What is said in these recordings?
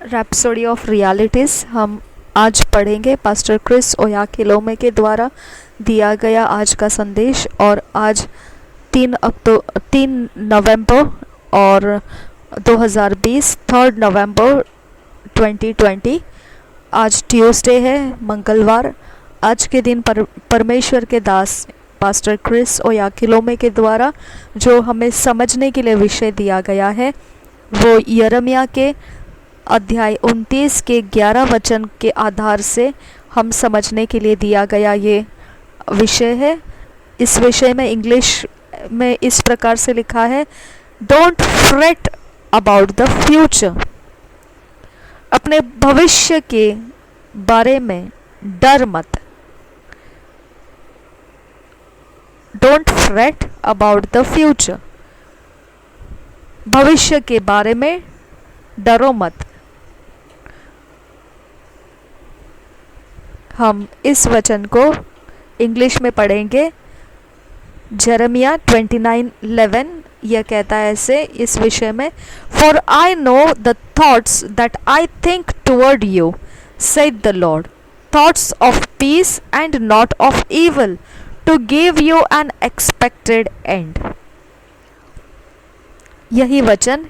Rhapsody of realities हम आज पढ़ेंगे पास्टर क्रिस ओयाखिलोमे के द्वारा दिया गया आज का संदेश। और आज 3 नवंबर और 2020 3 नवंबर 2020 आज ट्यूसडे है, मंगलवार। आज के दिन परमेश्वर के दास पास्टर क्रिस ओयाखिलोमे के द्वारा जो हमें समझने के लिए विषय दिया गया है वो यिर्मयाह के अध्याय 29 के 11 वचन के आधार से हम समझने के लिए दिया गया ये विषय है। इस विषय में इंग्लिश में इस प्रकार से लिखा है, don't freight about the future. अपने भविष्य के बारे में डर मत। Don't freight about the future, भविष्य के बारे में डरो मत। हम इस वचन को इंग्लिश में पढ़ेंगे। यिर्मयाह 29:11 यह कहता है ऐसे इस विषय में, for I know the thoughts that I think toward you said the Lord, thoughts of peace and not of evil, to give you an expected end. यही वचन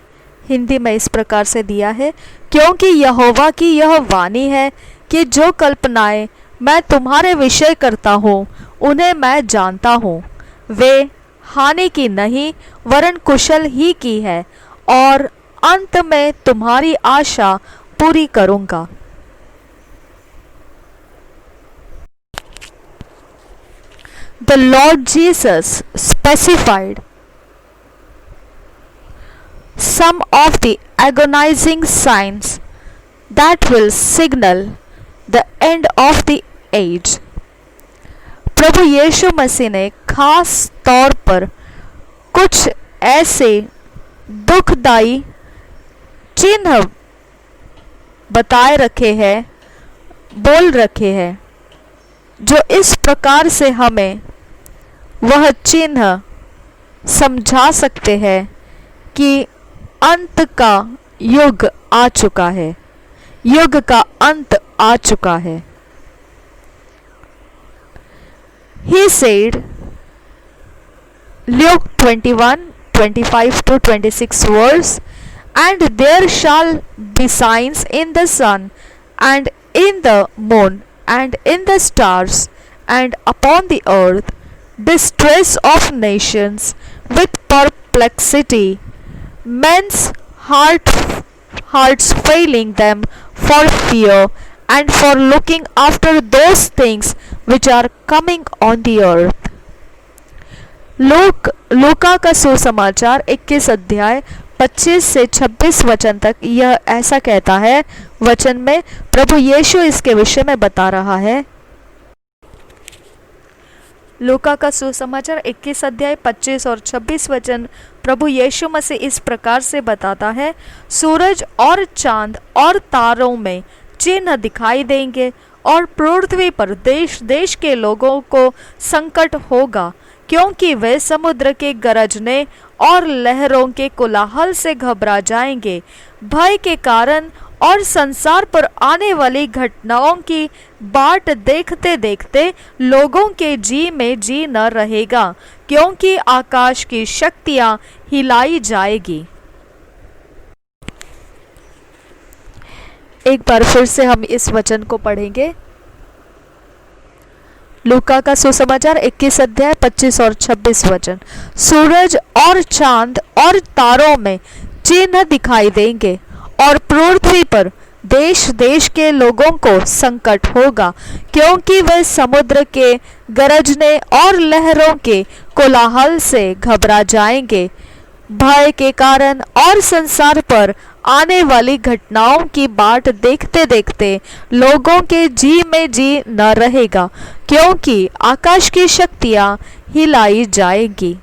हिंदी में इस प्रकार से दिया है, क्योंकि यहोवा की यह वाणी है कि जो कल्पनाएं मैं तुम्हारे विषय करता हूँ उन्हें मैं जानता हूँ, वे हानि की नहीं वरन कुशल ही की है, और अंत में तुम्हारी आशा पूरी करूँगा। The Lord Jesus specified some of the agonizing signs that will signal the end of the age. प्रभु यीशु मसीह ने खास तौर पर कुछ ऐसे दुखदाई चिन्ह बताए रखे हैं, बोल रखे हैं, जो इस प्रकार से हमें वह चिन्ह समझा सकते हैं कि अंत का युग आ चुका है, युग का अंत आ चुका है। He said, Luke 21:25-26 verse, and there shall be signs in the sun and in the moon and in the stars and upon the earth, distress of nations with perplexity, men's hearts failing them for fear and for looking after those things which are coming on the earth. लूका का सुसमाचार 21 अध्याय 25 से 26 वचन तक यह ऐसा कहता है। वचन में प्रभु यीशु इसके विषय में बता रहा है। लूका का सुसमाचार 21 अध्याय 25 और 26 वचन प्रभु यीशु मसीह इस प्रकार से बताता है, सूरज और चांद और तारों में चिन्ह दिखाई देंगे और पृथ्वी पर देश देश के लोगों को संकट होगा, क्योंकि वे समुद्र के गरजने और लहरों के कोलाहल से घबरा जाएंगे, भय के कारण और संसार पर आने वाली घटनाओं की बाट देखते देखते लोगों के जी में जी न रहेगा, क्योंकि आकाश की शक्तियां हिलाई जाएगी। एक बार फिर से हम इस वचन को पढ़ेंगे। लूका का सुसमाचार 21 अध्याय 25 और 26 वचन, सूरज और चांद और तारों में चिन्ह दिखाई देंगे और पृथ्वी पर देश देश के लोगों को संकट होगा, क्योंकि वे समुद्र के गरजने और लहरों के कोलाहल से घबरा जाएंगे, भय के कारण और संसार पर आने वाली घटनाओं की बाट देखते देखते लोगों के जी में जी न रहेगा, क्योंकि आकाश की शक्तियां हिलाई जाएगी।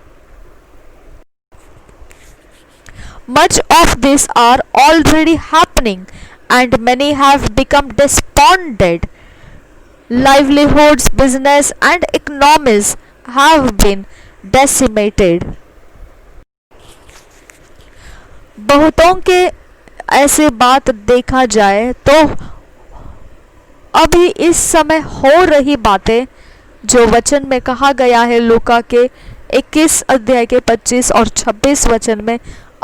Much of this are already happening and many have become despondent. Livelihoods, business and economies have been decimated. बहुतों के ऐसी बात देखा जाए तो अभी इस समय हो रही बातें जो वचन में कहा गया है लूका के 21 अध्याय के 25 और 26 वचन में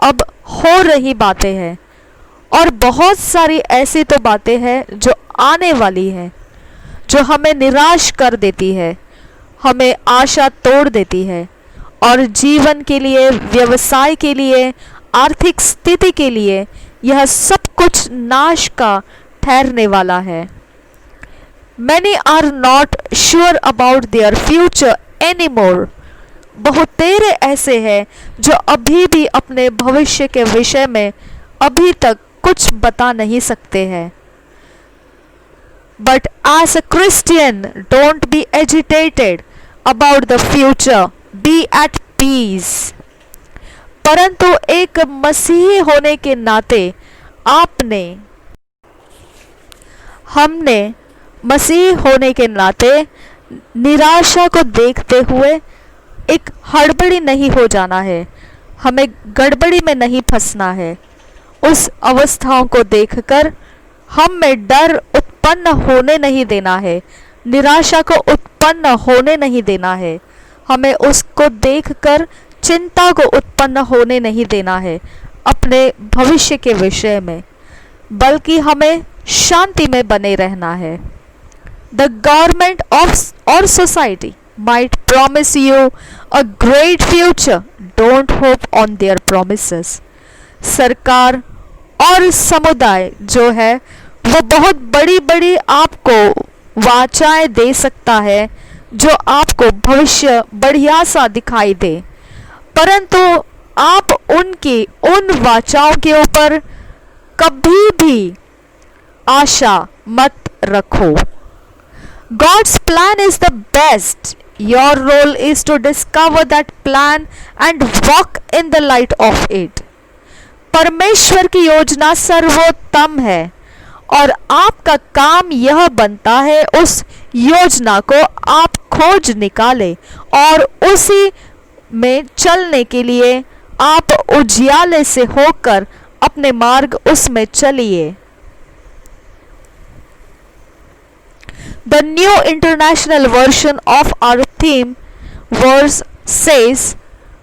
अब हो रही बातें हैं। और बहुत सारी ऐसी तो बातें हैं जो आने वाली है, जो हमें निराश कर देती है, हमें आशा तोड़ देती है और जीवन के लिए, व्यवसाय के लिए, आर्थिक स्थिति के लिए यह सब कुछ नाश का ठहरने वाला है। Many are not sure about their future anymore. बहुतेरे ऐसे हैं जो अभी भी अपने भविष्य के विषय में अभी तक कुछ बता नहीं सकते हैं। But as a Christian, don't be agitated about the future. Be at peace. परंतु एक मसीही होने के नाते हमने मसीह होने के नाते निराशा को देखते हुए एक हड़बड़ी नहीं हो जाना है, हमें गड़बड़ी में नहीं फंसना है। उस अवस्थाओं को देखकर हम में डर उत्पन्न होने नहीं देना है, निराशा को उत्पन्न होने नहीं देना है, हमें उसको देखकर चिंता को उत्पन्न होने नहीं देना है अपने भविष्य के विषय में, बल्कि हमें शांति में बने रहना है। The government or society might promise you a great future. Don't hope on their promises. सरकार और समुदाय जो है वो बहुत बड़ी बड़ी आपको वाचाएं दे सकता है जो आपको भविष्य बढ़िया सा दिखाई दे, परंतु आप उनकी उन वाचाओं के ऊपर कभी भी आशा मत रखो। God's plan is the best. Your role is to discover that plan and walk in the light of it. परमेश्वर की योजना सर्वोत्तम है और आपका काम यह बनता है उस योजना को आप खोज निकाले और उसी में चलने के लिए आप उजियाले से होकर अपने मार्ग उसमें चलिए। The New International Version of our theme verse says,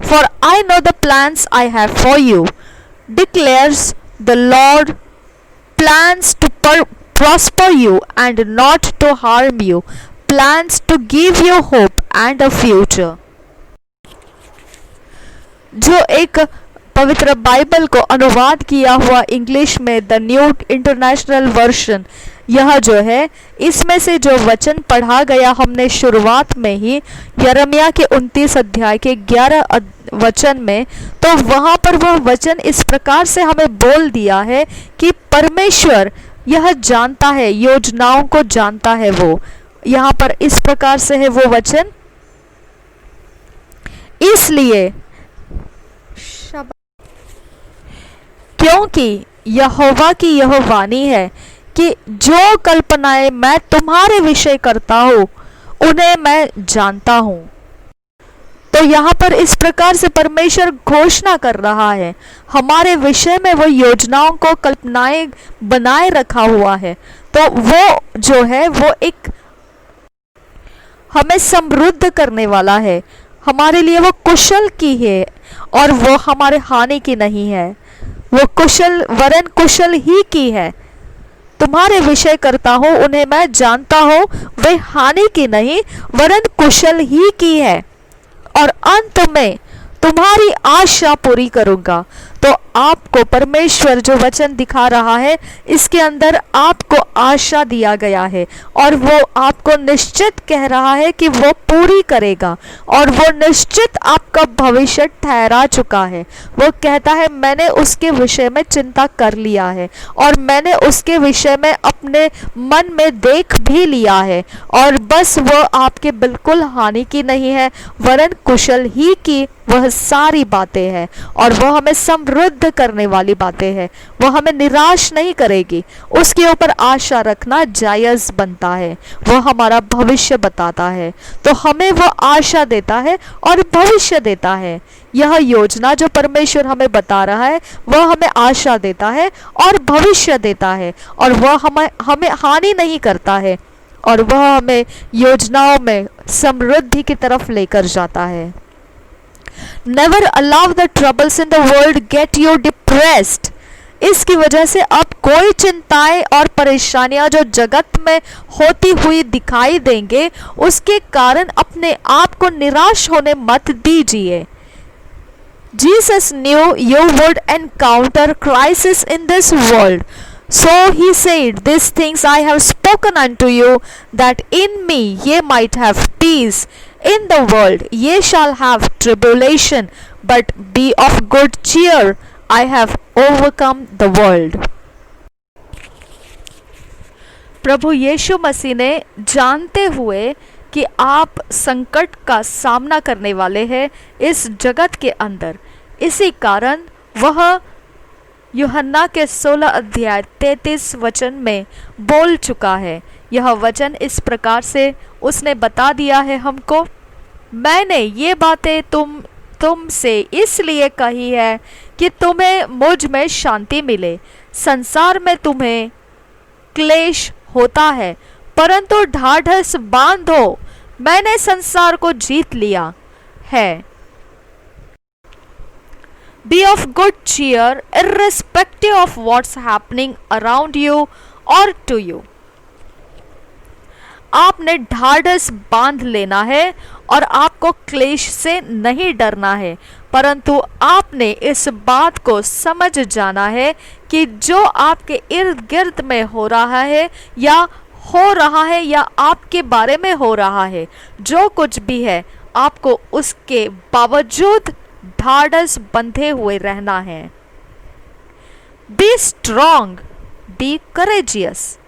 "For I know the plans I have for you, declares the Lord, plans to prosper you and not to harm you, plans to give you hope and a future." जो एक पवित्र Bible को अनुवाद किया हुआ English में the new international version, यह जो है इसमें से जो वचन पढ़ा गया हमने शुरुआत में ही यिर्मयाह के 29 अध्याय के 11 वचन में, तो वहाँ पर वह वचन इस प्रकार से हमें बोल दिया है कि परमेश्वर यह जानता है, योजनाओं को जानता है। वो यहाँ पर इस प्रकार से है वो वचन, इसलिए क्योंकि यहोवा की यह वाणी है कि जो कल्पनाएं मैं तुम्हारे विषय करता हूँ उन्हें मैं जानता हूँ। तो यहाँ पर इस प्रकार से परमेश्वर घोषणा कर रहा है हमारे विषय में, वो योजनाओं को कल्पनाएं बनाए रखा हुआ है। तो वो जो है वो एक हमें समृद्ध करने वाला है, हमारे लिए वो कुशल की है और वो हमारे हानि की नहीं है, वो कुशल वरन कुशल ही की है। तुम्हारे विषय करता हूँ उन्हें मैं जानता हूँ, वे हानि की नहीं वरन कुशल ही की है और अंत में तुम्हारी आशा पूरी करूंगा। तो आपको परमेश्वर जो वचन दिखा रहा है इसके अंदर आपको आशा दिया गया है और वो आपको निश्चित कह रहा है कि वो पूरी करेगा और वो निश्चित आपका भविष्य ठहरा चुका है। वो कहता है मैंने उसके विषय में चिंता कर लिया है और मैंने उसके विषय में अपने मन में देख भी लिया है और बस वो आपके बिल्कुल हानि की नहीं है वरन कुशल ही की वह सारी बातें हैं और वह हमें समृद्ध समृद्ध करने वाली बातें हैं, वो हमें निराश नहीं करेगी। उसके ऊपर आशा रखना जायज़ बनता है, वो हमारा भविष्य बताता है, तो हमें वो आशा देता है और भविष्य देता है। यह योजना जो परमेश्वर हमें बता रहा है वह हमें आशा देता है और भविष्य देता है, और वह हमें हानि नहीं करता है, और वह हमें योजनाओं में समृद्धि की तरफ लेकर जाता है। Never allow the troubles in the world get you depressed। इसकी वजह से अब कोई चिंताएं और परेशानियां जो जगत में होती हुई दिखाई देंगे उसके कारण अपने आप को निराश होने मत दीजिए। Jesus knew you would encounter crisis in this world. So he said, "These things I have spoken unto you, that in me ye might have peace. In the world ye shall have tribulation, but be of good cheer. I have overcome the world." प्रभु यीशु मसीह ने जानते हुए कि आप संकट का सामना करने वाले हैं इस जगत के अंदर, इसी कारण वह यूहन्ना के 16 अध्याय 33 वचन में बोल चुका है। यह वचन इस प्रकार से उसने बता दिया है हमको, मैंने ये बातें तुमसे इसलिए कही है कि तुम्हें मुझ में शांति मिले। संसार में तुम्हें क्लेश होता है, परंतु ढाढ़स बांधो, मैंने संसार को जीत लिया है। Be of good cheer irrespective of what's happening around you or to you। आपने ढाढ़स बांध लेना है और आपको क्लेश से नहीं डरना है, परंतु आपने इस बात को समझ जाना है कि जो आपके इर्द गिर्द में हो रहा है या आपके बारे में हो रहा है, जो कुछ भी है, आपको उसके बावजूद ढाढ़स बंधे हुए रहना है। Be strong, be courageous,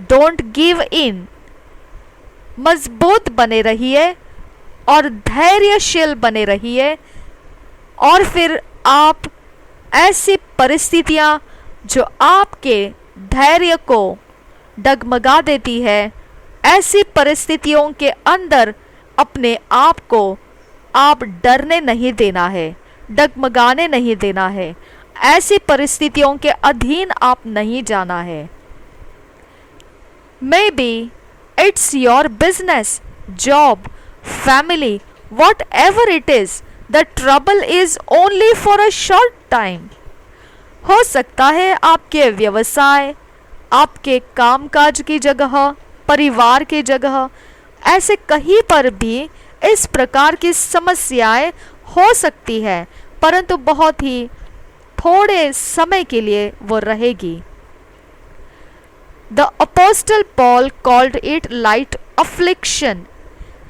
don't give in. मजबूत बने रहिए और धैर्यशील बने रहिए, और फिर आप ऐसी परिस्थितियां जो आपके धैर्य को डगमगा देती है, ऐसी परिस्थितियों के अंदर अपने आप को आप डरने नहीं देना है, डगमगाने नहीं देना है, ऐसी परिस्थितियों के अधीन आप नहीं जाना है। May be it's your business, job, family, what ever it is, the trouble is only for a short time. हो सकता है आपके व्यवसाय, आपके कामकाज की जगह, परिवार की जगह, ऐसे कहीं पर भी इस प्रकार की समस्याएं हो सकती है, परंतु बहुत ही थोड़े समय के लिए वो रहेगी। The Apostle Paul called it light affliction.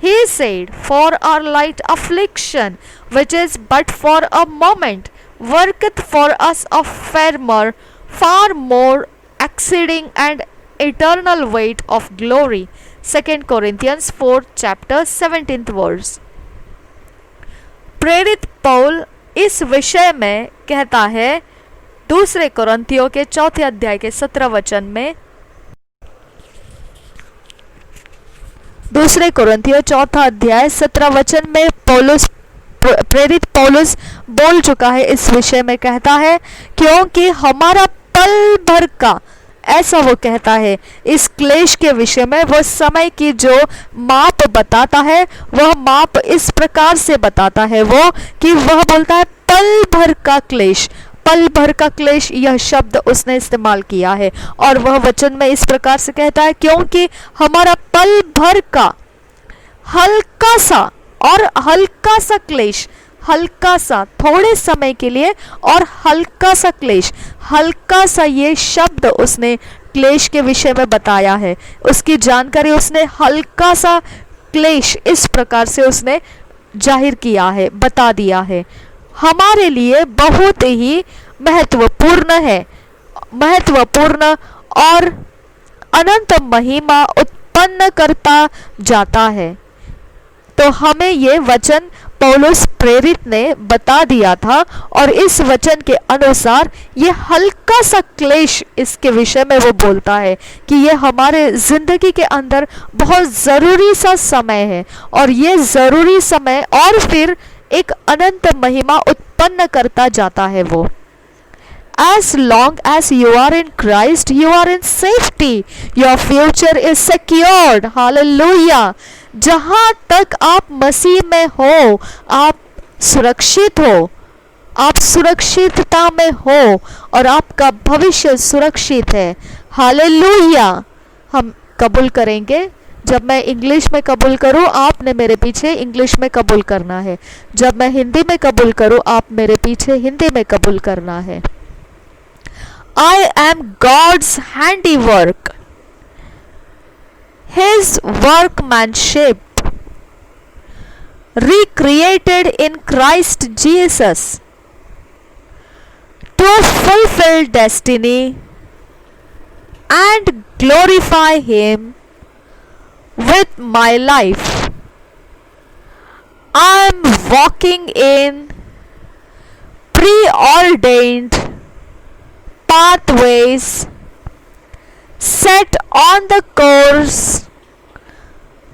He said, "For our light affliction, which is but for a moment, worketh for us a far more exceeding and eternal weight of glory." 2 Corinthians 4 chapter 17th verse। प्रेरित पौल इस विषय में कहता है 2 कोरिन्थियों के 4 अध्याय के 17 वचन में, 2 कोरिन्थियों 4 अध्याय 17 वचन में प्रेरित पौलुस बोल चुका है इस विषय में, कहता है क्योंकि हमारा पल भर का, ऐसा वो कहता है इस क्लेश के विषय में, वह समय की जो माप बताता है वह माप इस प्रकार से बताता है वो कि वह बोलता है पल भर का क्लेश। पल भर का क्लेश, यह शब्द उसने इस्तेमाल किया है, और वह वचन में इस प्रकार से कहता है क्योंकि हमारा पल भर का हल्का सा क्लेश, हल्का सा, थोड़े समय के लिए, और हल्का सा क्लेश, हल्का सा, ये शब्द उसने क्लेश के विषय में बताया है। उसकी जानकारी उसने हल्का सा क्लेश इस प्रकार से उसने जाहिर किया है, बता दिया है। हमारे लिए बहुत ही महत्वपूर्ण और अनंत महिमा उत्पन्न करता जाता है। तो हमें ये वचन पौलुस प्रेरित ने बता दिया था और इस वचन के अनुसार ये हल्का सा क्लेश इसके विषय में वो बोलता है कि ये हमारे जिंदगी के अंदर बहुत ज़रूरी सा समय है और ये ज़रूरी समय और फिर एक अनंत महिमा उत्पन्न करता जाता है वो। As long as you are in Christ, you are in safety. Your future is secured. Hallelujah. जहाँ तक आप मसीह में हो, आप सुरक्षित हो, आप सुरक्षितता में हो और आपका भविष्य सुरक्षित है। हालेलुया। हम कबूल करेंगे। जब मैं इंग्लिश में कबूल करूं, आपने मेरे पीछे इंग्लिश में कबूल करना है। जब मैं हिंदी में कबूल करूं, आप मेरे पीछे हिंदी में कबूल करना है। I am God's handiwork, His workmanship, recreated in Christ Jesus to fulfill destiny and glorify Him with my life. I am walking in preordained pathways set on the course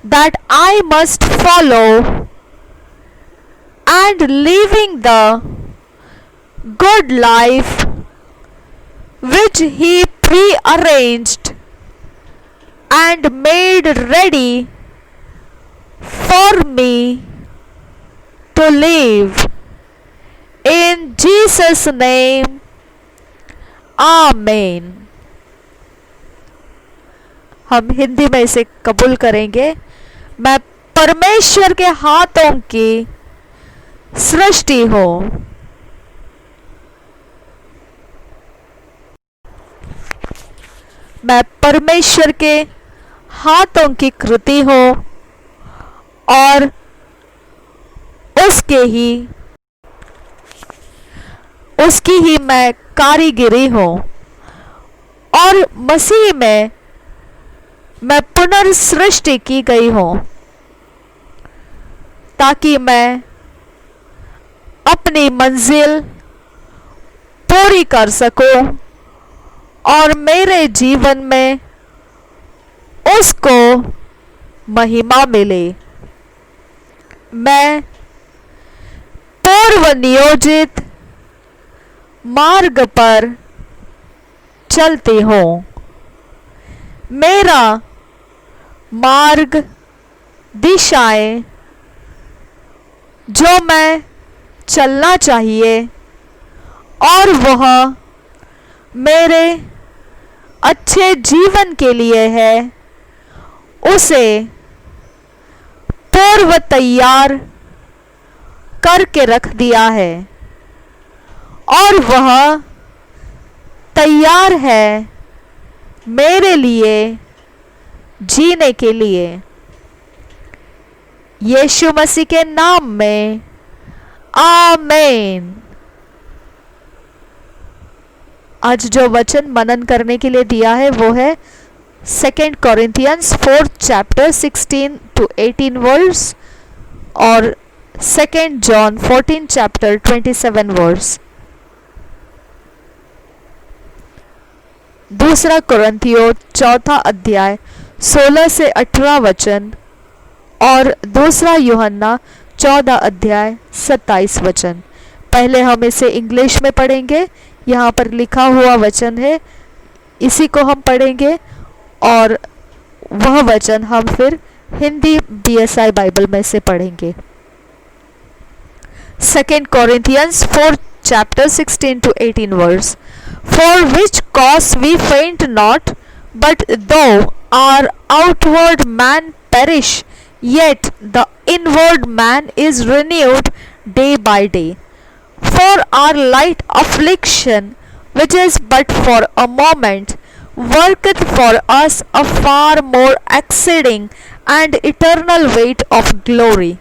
that I must follow and living the good life which He prearranged and made ready for me to live. In Jesus' name, आमीन। हम हिंदी में इसे कबूल करेंगे। मैं परमेश्वर के हाथों की सृष्टि हूँ। मैं परमेश्वर के हाथों की कृति हूँ और उसकी ही मैं कारीगिरी हूँ और मसीह में मैं पुनर्सृष्टि की गई हूँ ताकि मैं अपनी मंजिल पूरी कर सकूं और मेरे जीवन में उसको महिमा मिले। मैं पूर्व नियोजित मार्ग पर चलती हूँ। मेरा मार्ग, दिशाएं जो मैं चलना चाहिए और वह मेरे अच्छे जीवन के लिए है, उसे पूर्व तैयार करके रख दिया है और वह तैयार है मेरे लिए जीने के लिए। यीशु मसीह के नाम में आमीन। आज जो वचन मनन करने के लिए दिया है वो है 2 Corinthians 4 chapter 16 to 18 वर्स और 2 John 14 chapter 27 वर्स। दूसरा कुरिन्थियों 4 अध्याय 16 से 18 वचन और दूसरा यूहन्ना 14 अध्याय 27 वचन। पहले हम इसे इंग्लिश में पढ़ेंगे। यहाँ पर लिखा हुआ वचन है, इसी को हम पढ़ेंगे और वह वचन हम फिर हिंदी BSI बाइबल में से पढ़ेंगे। 2 Corinthians 4 chapter 16 to 18 verse. For which cause we faint not, but though our outward man perish, yet the inward man is renewed day by day. For our light affliction, which is but for a moment, worketh for us a far more exceeding and eternal weight of glory,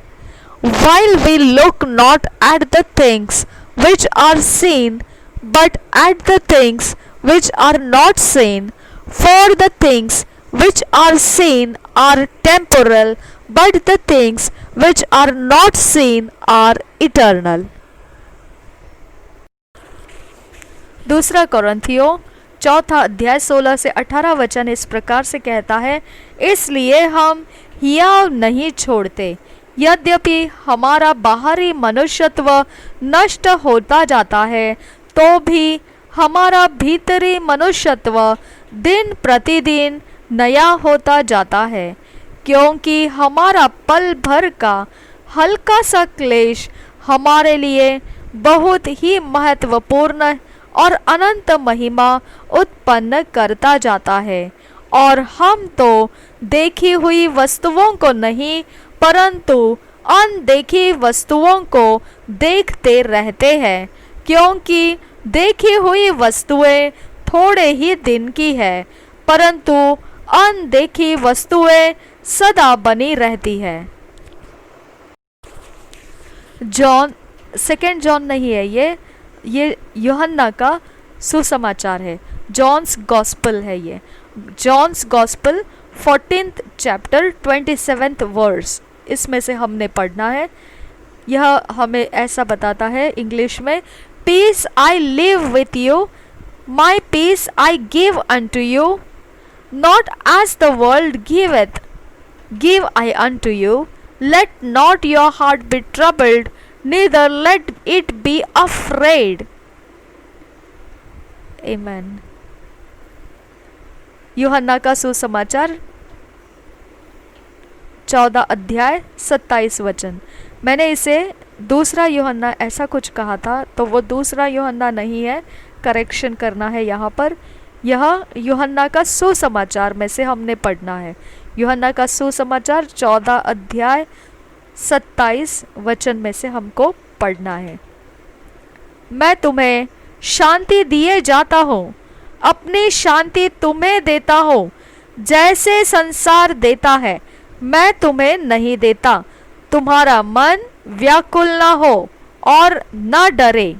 while we look not at the things which are seen, but at the things which are not seen. For the things which are seen are temporal, but the things which are not seen are eternal. दूसरा कोरिन्थियों चौथा अध्याय 16 से 18 वचन इस प्रकार से कहता है, इसलिए हम हियाव नहीं छोड़ते, यद्यपि हमारा बाहरी मनुष्यत्व नष्ट होता जाता है, तो भी हमारा भीतरी मनुष्यत्व दिन प्रतिदिन नया होता जाता है, क्योंकि हमारा पल भर का हल्का सा क्लेश हमारे लिए बहुत ही महत्वपूर्ण और अनंत महिमा उत्पन्न करता जाता है। और हम तो देखी हुई वस्तुओं को नहीं परंतु अनदेखी वस्तुओं को देखते रहते हैं, क्योंकि देखी हुई वस्तुएं थोड़े ही दिन की है, परंतु अनदेखी वस्तुएं सदा बनी रहती है। सेकेंड जॉन नहीं है, ये यूहन्ना का सुसमाचार है, जॉन्स गॉस्पल है। ये Johns gospel 14th chapter 27th verse, इसमें से हमने पढ़ना है। यह हमें ऐसा बताता है इंग्लिश में, peace I leave with you, my peace I give unto you, not as the world giveth give I unto you, let not your heart be troubled, neither let it be afraid. Amen. यूहन्ना का सुसमाचार 14 अध्याय 27 वचन। मैंने इसे दूसरा यूहन्ना ऐसा कुछ कहा था, तो वो दूसरा यूहन्ना नहीं है, करेक्शन करना है यहाँ पर। यह यूहन्ना का सुसमाचार में से हमने पढ़ना है। यूहन्ना का सुसमाचार 14 अध्याय 27 वचन में से हमको पढ़ना है। मैं तुम्हें शांति दिए जाता हूँ, अपनी शांति तुम्हें देता हूँ, जैसे संसार देता है मैं तुम्हें नहीं देता। तुम्हारा मन व्याकुल न हो और न डरे।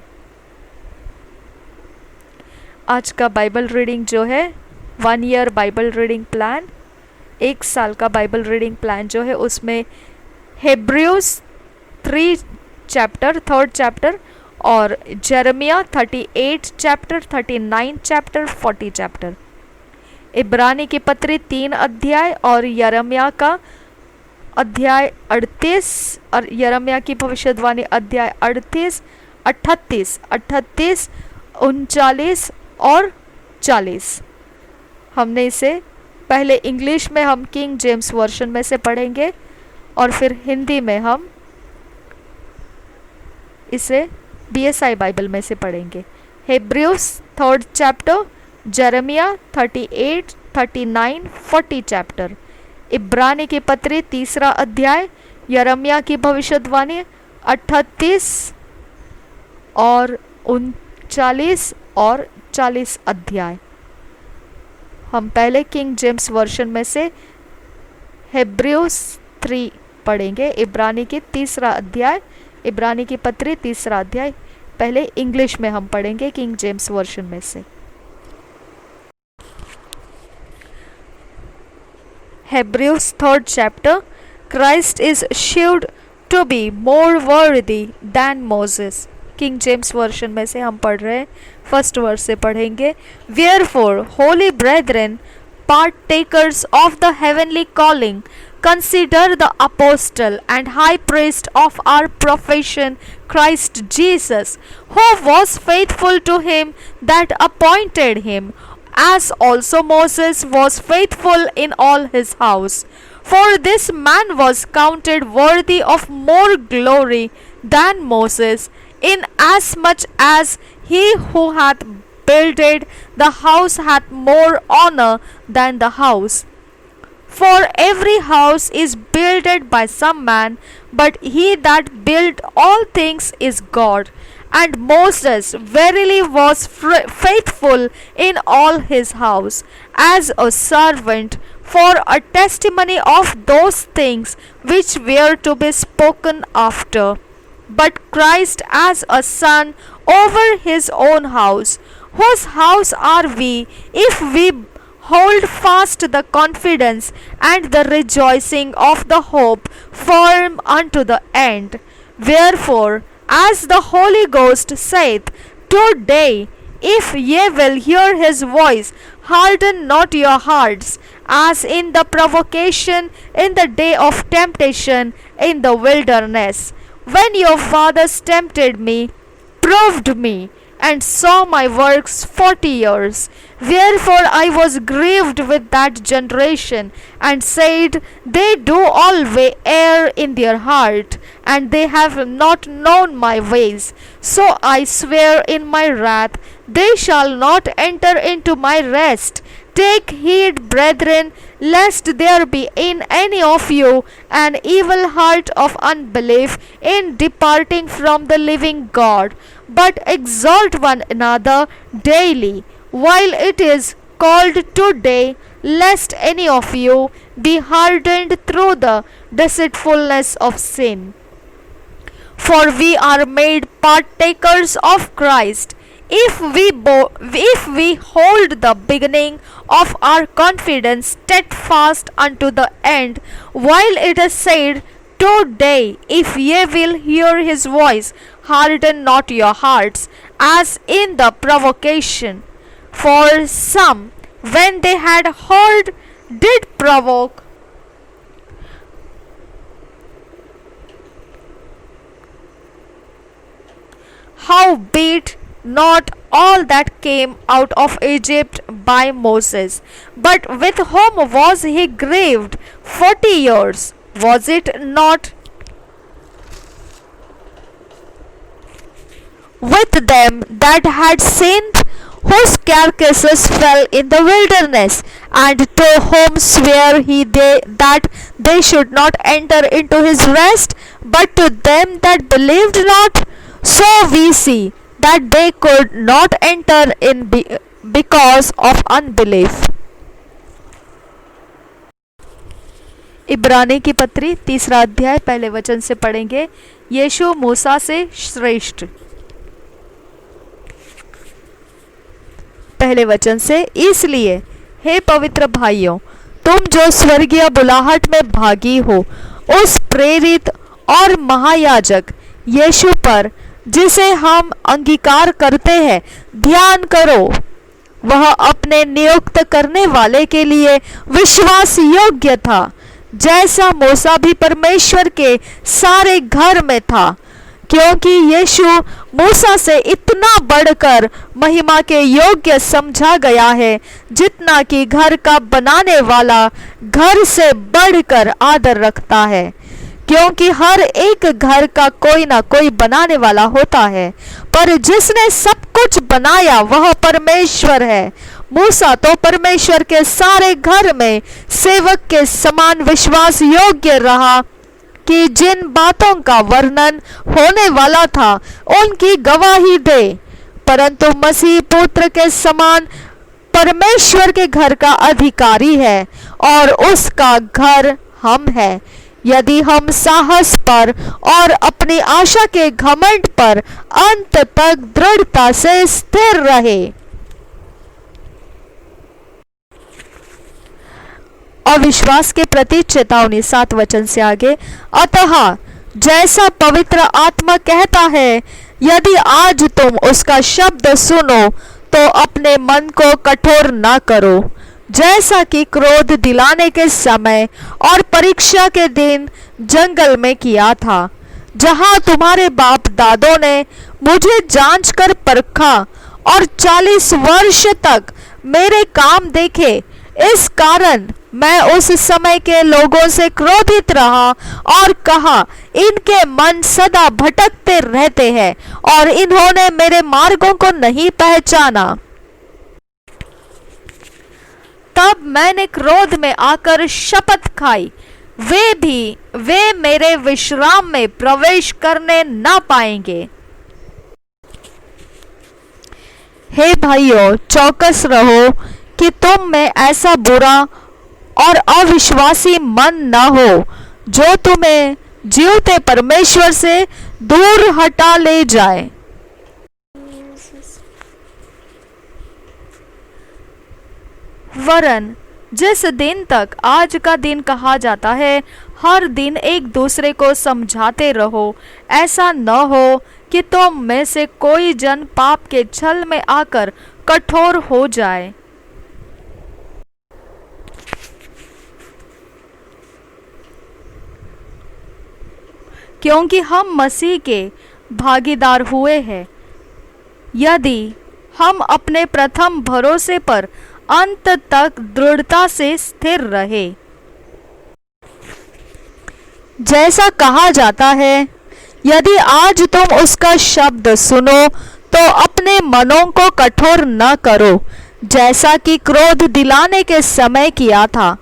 आज का बाइबल रीडिंग जो है 1 ईयर बाइबल रीडिंग प्लान, 1 साल का बाइबल रीडिंग प्लान जो है, उसमें हेब्रियूज 3 चैप्टर 3rd चैप्टर और जेरेमिया 38 चैप्टर 39 चैप्टर 40 चैप्टर, इब्रानी की पत्री 3 अध्याय और यिर्मयाह का अध्याय 38 और यिर्मयाह की भविष्यवाणी अध्याय 38, 38, 39 और 40। हमने इसे पहले इंग्लिश में हम किंग जेम्स वर्जन में से पढ़ेंगे और फिर हिंदी में हम इसे BSI बाइबल में से पढ़ेंगे। हेब्रियूज 3rd चैप्टर, जेरेमिया 38, 39, 40 चैप्टर, इब्रानी की पत्री 3 अध्याय, यिर्मयाह की भविष्यवाणी 38 और 39 और 40 अध्याय। हम पहले किंग जेम्स वर्जन में से हेब्रियूज 3 पढ़ेंगे, इब्रानी की 3 अध्याय, इब्रानी की पत्री 3 अध्याय पहले इंग्लिश में हम पढ़ेंगे किंग जेम्स वर्जन में से। हेब्रियूज 3rd chapter, Christ is shewed to be more worthy than Moses। King James version में से हम पढ़ रहे हैं, 1st वर्स से पढ़ेंगे। Wherefore, holy brethren, partakers of the heavenly calling, consider the apostle and high priest of our profession, Christ Jesus, who was faithful to him that appointed him, as also Moses was faithful in all his house. For this man was counted worthy of more glory than Moses, inasmuch as he who hath builded the house hath more honor than the house. For every house is builded by some man, but he that built all things is God. And Moses verily was faithful in all his house, as a servant for a testimony of those things which were to be spoken after. But Christ as a son over his own house, whose house are we, if we hold fast the confidence and the rejoicing of the hope firm unto the end. Wherefore, as the Holy Ghost saith, today, if ye will hear his voice, harden not your hearts, as in the provocation in the day of temptation in the wilderness, when your fathers tempted me, proved me, and saw my works 40 years. Wherefore I was grieved with that generation, and said, they do always err in their heart, and they have not known my ways. So I swear in my wrath, they shall not enter into my rest. Take heed, brethren, lest there be in any of you an evil heart of unbelief in departing from the living God, but exhort one another daily, while it is called today, lest any of you be hardened through the deceitfulness of sin. For we are made partakers of Christ, if we hold the beginning of our confidence steadfast unto the end. While it is said, today, if ye will hear his voice, harden not your hearts, as in the provocation. For some, when they had heard, did provoke. Howbeit, not all that came out of Egypt by Moses, but with whom was he grieved 40 years? Was it not with them that had sinned, whose carcasses fell in the wilderness, and to whom sware he that they should not enter into his rest, but to them that believed not? So we see that they could not enter in because of unbelief. इब्रानी की पत्री 3 अध्याय पहले वचन से पढ़ेंगे। यीशु मूसा से श्रेष्ठ। पहले वचन से, इसलिए हे पवित्र भाइयों, तुम जो स्वर्गीय बुलाहट में भागी हो, उस प्रेरित और महायाजक यीशु पर जिसे हम अंगीकार करते हैं ध्यान करो। वह अपने नियुक्त करने वाले के लिए विश्वास योग्य था, जैसा मूसा भी परमेश्वर के सारे घर में था, क्योंकि यीशु मूसा से इतना बढ़कर महिमा के योग्य समझा गया है, जितना कि घर का बनाने वाला घर से बढ़कर आदर रखता है। क्योंकि हर एक घर का कोई ना कोई बनाने वाला होता है, पर जिसने सब कुछ बनाया वह परमेश्वर है। मूसा तो परमेश्वर के सारे घर में सेवक के समान विश्वास योग्य रहा, कि जिन बातों का वर्णन होने वाला था उनकी गवाही दे, परंतु मसीह पुत्र के समान परमेश्वर के घर का अधिकारी है, और उसका घर हम हैं, यदि हम साहस पर और अपनी आशा के घमंड पर अंत तक दृढ़ता से स्थिर रहे। अविश्वास के प्रति चेतावनी 7 वचन से आगे। अतः जैसा पवित्र आत्मा कहता है, यदि आज तुम उसका शब्द सुनो तो अपने मन को कठोर ना करो, जैसा कि क्रोध दिलाने के समय और परीक्षा के दिन जंगल में किया था, जहां तुम्हारे बाप दादों ने मुझे जांच कर परखा और 40 वर्ष तक मेरे काम देखे। इस कारण मैं उस समय के लोगों से क्रोधित रहा और कहा, इनके मन सदा भटकते रहते हैं और इन्होंने मेरे मार्गों को नहीं पहचाना। तब मैंने क्रोध में आकर शपथ खाई, वे मेरे विश्राम में प्रवेश करने ना पाएंगे। हे भाइयों, चौकस रहो कि तुम में ऐसा बुरा और अविश्वासी मन न हो, जो तुम्हें जीवते परमेश्वर से दूर हटा ले जाए। वरन जिस दिन तक आज का दिन कहा जाता है, हर दिन एक दूसरे को समझाते रहो, ऐसा न हो कि तुम में से कोई जन पाप के छल में आकर कठोर हो जाए। क्योंकि हम मसीह के भागीदार हुए हैं, यदि हम अपने प्रथम भरोसे पर अंत तक दृढ़ता से स्थिर रहे। जैसा कहा जाता है, यदि आज तुम उसका शब्द सुनो तो अपने मनों को कठोर न करो, जैसा कि क्रोध दिलाने के समय किया था।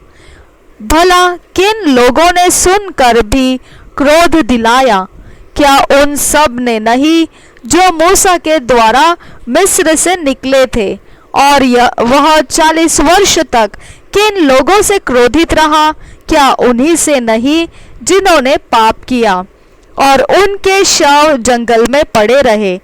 भला किन लोगों ने सुनकर भी क्रोध दिलाया? क्या उन सब ने नहीं जो मूसा के द्वारा मिस्र से निकले थे? और वह 40 वर्ष तक किन लोगों से क्रोधित रहा? क्या उन्हीं से नहीं जिन्होंने पाप किया और उनके शव जंगल में पड़े रहे?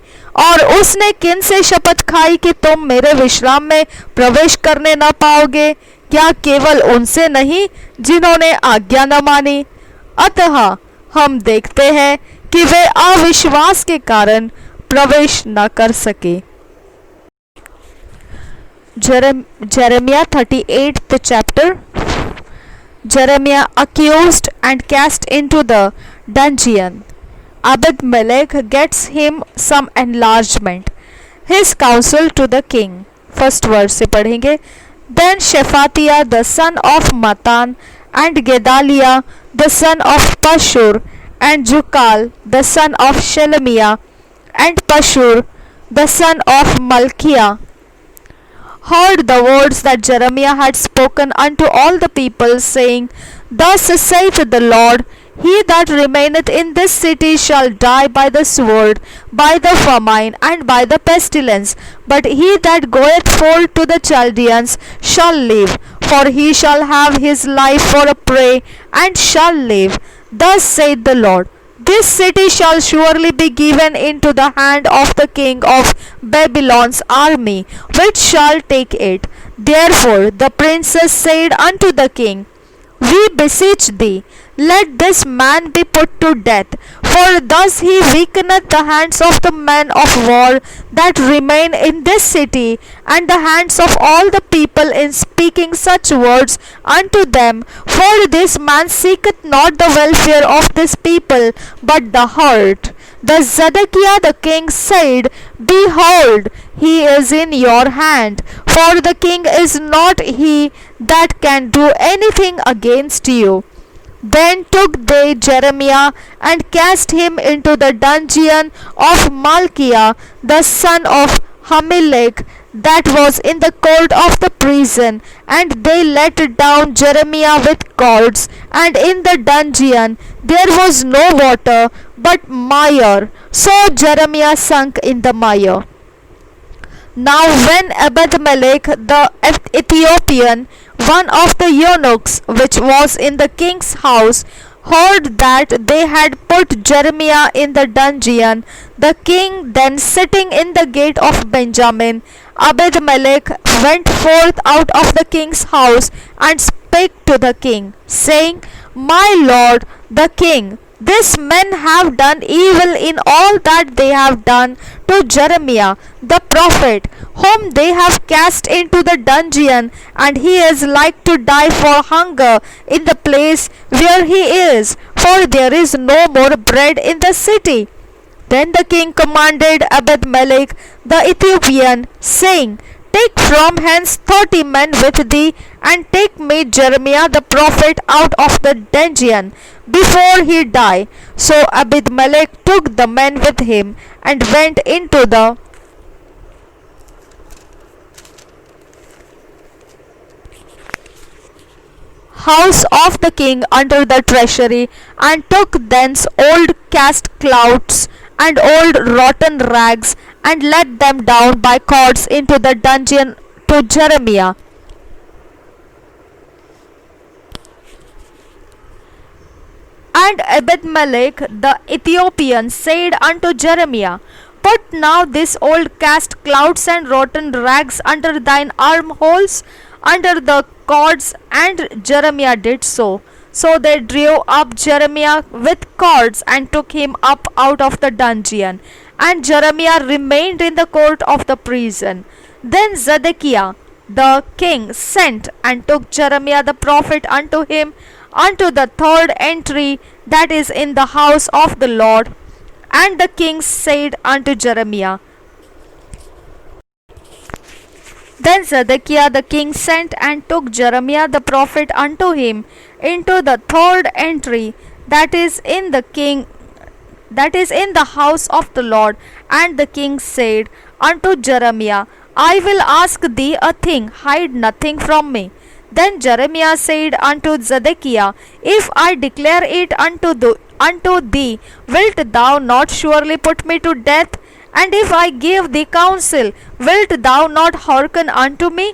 और उसने किन से शपथ खाई कि तुम मेरे विश्राम में प्रवेश करने न पाओगे? क्या केवल उनसे नहीं जिन्होंने आज्ञा न मानी? अतः हम देखते हैं कि वे अविश्वास के कारण प्रवेश न कर सके। Jeremiah 38th chapter. Jeremiah accused and cast into the dungeon. Abed-Melech gets him some enlargement. His counsel to the king. First verse से पढ़ेंगे. Then Shephatiah the son of Matan and Gedaliah the son of Pashur and Jukal the son of Shelemiah and Pashur the son of Malchiah heard the words that Jeremiah had spoken unto all the people, saying, Thus saith the Lord, He that remaineth in this city shall die by the sword, by the famine, and by the pestilence. But he that goeth forth to the Chaldeans shall live, for he shall have his life for a prey, and shall live. Thus saith the Lord, This city shall surely be given into the hand of the king of Babylon's army, which shall take it. Therefore the princes said unto the king, We beseech thee, let this man be put to death, for thus he weakeneth the hands of the men of war that remain in this city, and the hands of all the people in speaking such words unto them. For this man seeketh not the welfare of this people, but the hurt. The Zedekiah the king said, Behold, he is in your hand, for the king is not he that can do anything against you. Then took they Jeremiah and cast him into the dungeon of Malchiah the son of Hammelech, that was in the court of the prison, and they let down Jeremiah with cords, and in the dungeon there was no water but mire, so Jeremiah sunk in the mire. Now when Ebed-Melech the Ethiopian, one of the eunuchs which was in the king's house, heard that they had put Jeremiah in the dungeon, the king then sitting in the gate of Benjamin, Ebed-Melech went forth out of the king's house and spake to the king, saying, My lord the king, these men have done evil in all that they have done to Jeremiah the prophet, whom they have cast into the dungeon, and he is like to die for hunger in the place where he is, for there is no more bread in the city. Then the king commanded Ebed-Melech the Ethiopian, saying, Take from hence 30 men with thee, and take me Jeremiah the prophet out of the dungeon before he die. So Ebed-Melech took the men with him and went into the house of the king under the treasury, and took thence old cast clouts and old rotten rags, and let them down by cords into the dungeon to Jeremiah. And Ebed-Melech the Ethiopian said unto Jeremiah, Put now these old cast clouts and rotten rags under thine armholes. under the cords, and Jeremiah did so. So they drew up Jeremiah with cords and took him up out of the dungeon. And Jeremiah remained in the court of the prison. Then Zedekiah the king sent and took Jeremiah the prophet unto him unto the third entry that is in the house of the Lord. And the king said unto Jeremiah, Then Zedekiah the king sent and took Jeremiah the prophet unto him into the third entry that is in the house of the Lord. And the king said unto Jeremiah, I will ask thee a thing, hide nothing from me. Then Jeremiah said unto Zedekiah, If I declare it unto thee, wilt thou not surely put me to death? And if I give thee counsel, wilt thou not hearken unto me?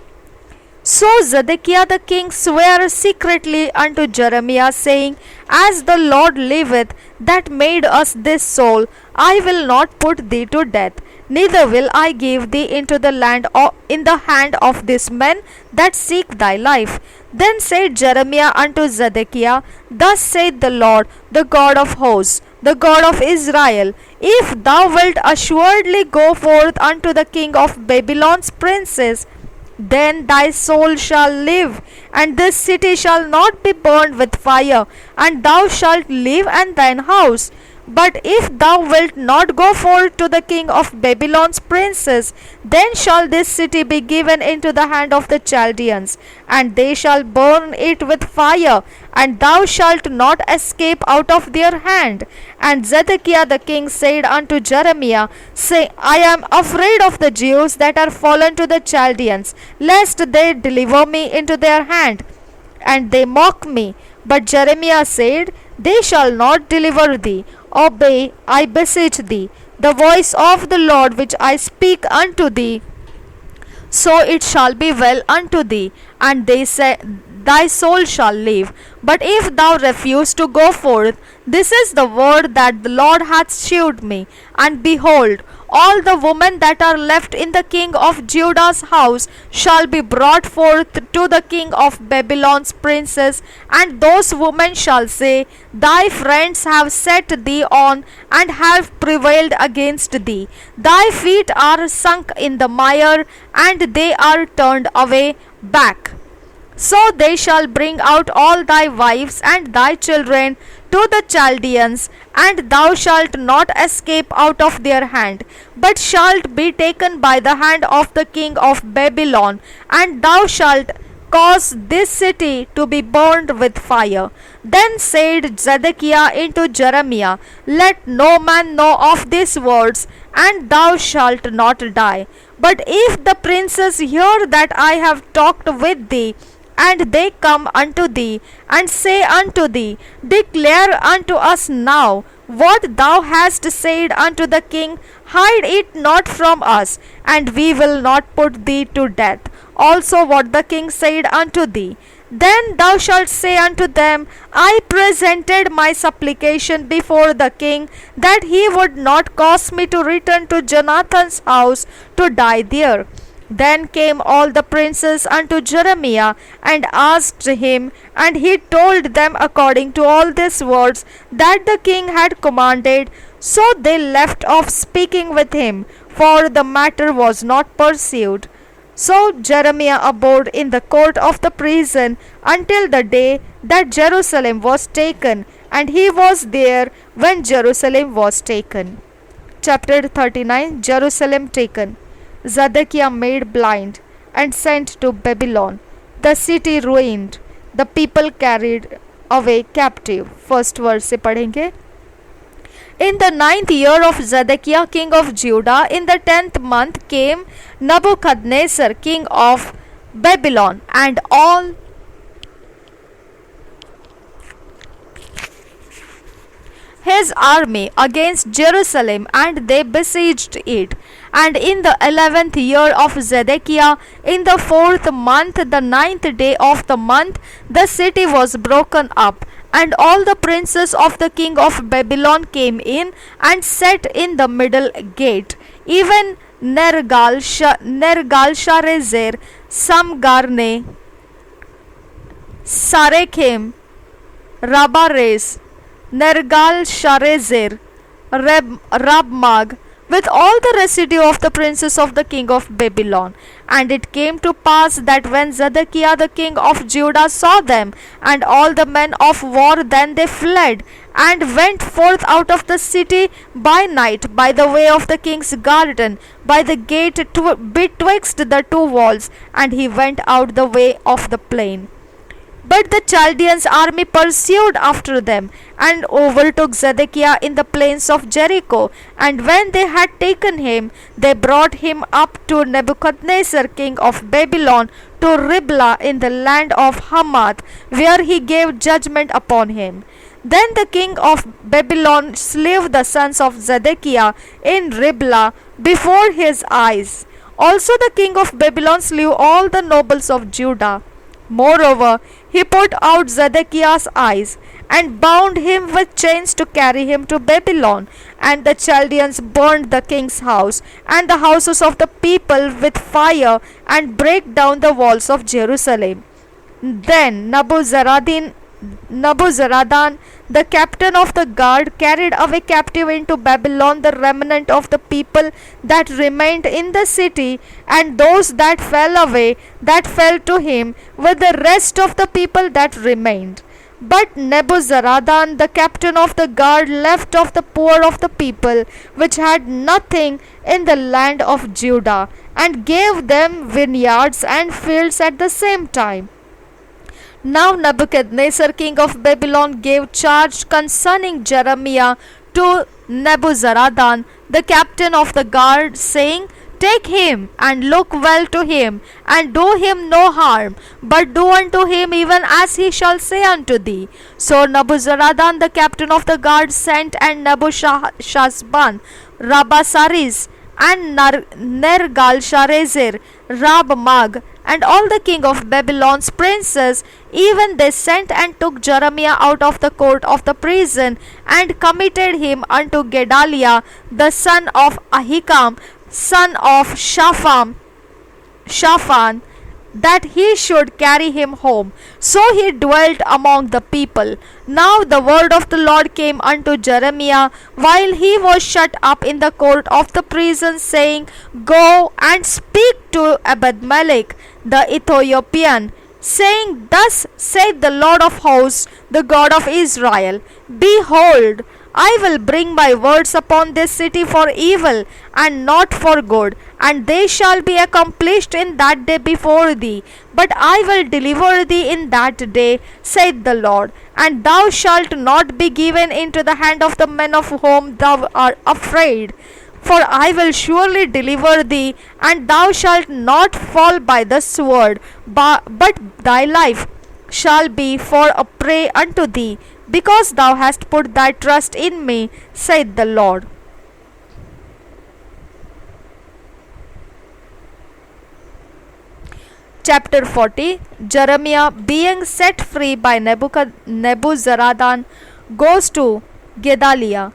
So Zedekiah the king sware secretly unto Jeremiah, saying, As the Lord liveth, that made us this soul, I will not put thee to death, neither will I give thee into the land in the hand of these men that seek thy life. Then said Jeremiah unto Zedekiah, Thus saith the Lord, the God of hosts, the God of Israel, If thou wilt assuredly go forth unto the king of Babylon's princes, then thy soul shall live, and this city shall not be burned with fire, and thou shalt live and thine house. But if thou wilt not go forth to the king of Babylon's princes, then shall this city be given into the hand of the Chaldeans, and they shall burn it with fire, and thou shalt not escape out of their hand. And Zedekiah the king said unto Jeremiah, Say, I am afraid of the Jews that are fallen to the Chaldeans, lest they deliver me into their hand, and they mock me. But Jeremiah said, They shall not deliver thee. Obey, I beseech thee, the voice of the Lord which I speak unto thee. So it shall be well unto thee, and they say, Thy soul shall live. But if thou refuse to go forth, this is the word that the Lord hath shewed me. And behold, all the women that are left in the king of Judah's house shall be brought forth to the king of Babylon's princes, and those women shall say, Thy friends have set thee on, and have prevailed against thee. Thy feet are sunk in the mire, and they are turned away back. So they shall bring out all thy wives and thy children to the Chaldeans, and thou shalt not escape out of their hand, but shalt be taken by the hand of the king of Babylon, and thou shalt cause this city to be burned with fire. Then said Zedekiah unto Jeremiah, Let no man know of these words, and thou shalt not die. But if the princes hear that I have talked with thee, and they come unto thee, and say unto thee, Declare unto us now what thou hast said unto the king, hide it not from us, and we will not put thee to death. Also what the king said unto thee. Then thou shalt say unto them, I presented my supplication before the king, that he would not cause me to return to Jonathan's house to die there. Then came all the princes unto Jeremiah, and asked him, and he told them according to all these words that the king had commanded. So they left off speaking with him, for the matter was not pursued. So Jeremiah abode in the court of the prison until the day that Jerusalem was taken, and he was there when Jerusalem was taken. Chapter 39. Jerusalem taken. Zedekiah made blind and sent to Babylon. The city ruined, the people carried away captive. First verse से पढ़ेंगे. In the 9th year of Zedekiah king of Judah, in the 10th month came Nebuchadnezzar king of Babylon, and all his army against Jerusalem, and they besieged it. And in the 11th year of Zedekiah, in the 4th month, the 9th day of the month, the city was broken up, and all the princes of the king of Babylon came in and sat in the middle gate. Even Nergal-Sharezer, Samgarne, Sarekhim, Rabares, Nergal-Sharezer, Rabmag, with all the residue of the princes of the king of Babylon. And it came to pass that when Zedekiah the king of Judah saw them, and all the men of war, then they fled, and went forth out of the city by night, by the way of the king's garden, by the gate betwixt the two walls, and he went out the way of the plain. But the Chaldeans' army pursued after them, and overtook Zedekiah in the plains of Jericho. And when they had taken him, they brought him up to Nebuchadnezzar king of Babylon, to Riblah in the land of Hamath, where he gave judgment upon him. Then the king of Babylon slew the sons of Zedekiah in Riblah before his eyes. Also the king of Babylon slew all the nobles of Judah. Moreover, he put out Zedekiah's eyes, and bound him with chains to carry him to Babylon. And the Chaldeans burned the king's house, and the houses of the people with fire, and brake down the walls of Jerusalem. Then Nebuzaradan, the captain of the guard, carried away captive into Babylon the remnant of the people that remained in the city, and those that fell away, that fell to him, with the rest of the people that remained. But Nebuzaradan, the captain of the guard, left of the poor of the people, which had nothing in the land of Judah, and gave them vineyards and fields at the same time. Now Nebuchadnezzar king of Babylon gave charge concerning Jeremiah to Nebuzaradan, the captain of the guard, saying, Take him, and look well to him, and do him no harm, but do unto him even as he shall say unto thee. So Nebuzaradan, the captain of the guard, sent, and Nebuchadnezzar, Rabasaris, and Nergal-Sharezer, Rabmag, and all the king of Babylon's princes, even they sent and took Jeremiah out of the court of the prison, and committed him unto Gedaliah, the son of Ahikam, son of Shaphan, that he should carry him home. So he dwelt among the people. Now the word of the Lord came unto Jeremiah while he was shut up in the court of the prison, saying, Go and speak to Ebed-melech the Ethiopian, saying, Thus saith the Lord of hosts, the God of Israel, Behold, I will bring my words upon this city for evil, and not for good, and they shall be accomplished in that day before thee. But I will deliver thee in that day, saith the Lord, and thou shalt not be given into the hand of the men of whom thou art afraid. For I will surely deliver thee, and thou shalt not fall by the sword, but thy life shall be for a prey unto thee, because thou hast put thy trust in me, saith the Lord. Chapter 40. Jeremiah, being set free by Nebuzaradan, goes to Gedaliah.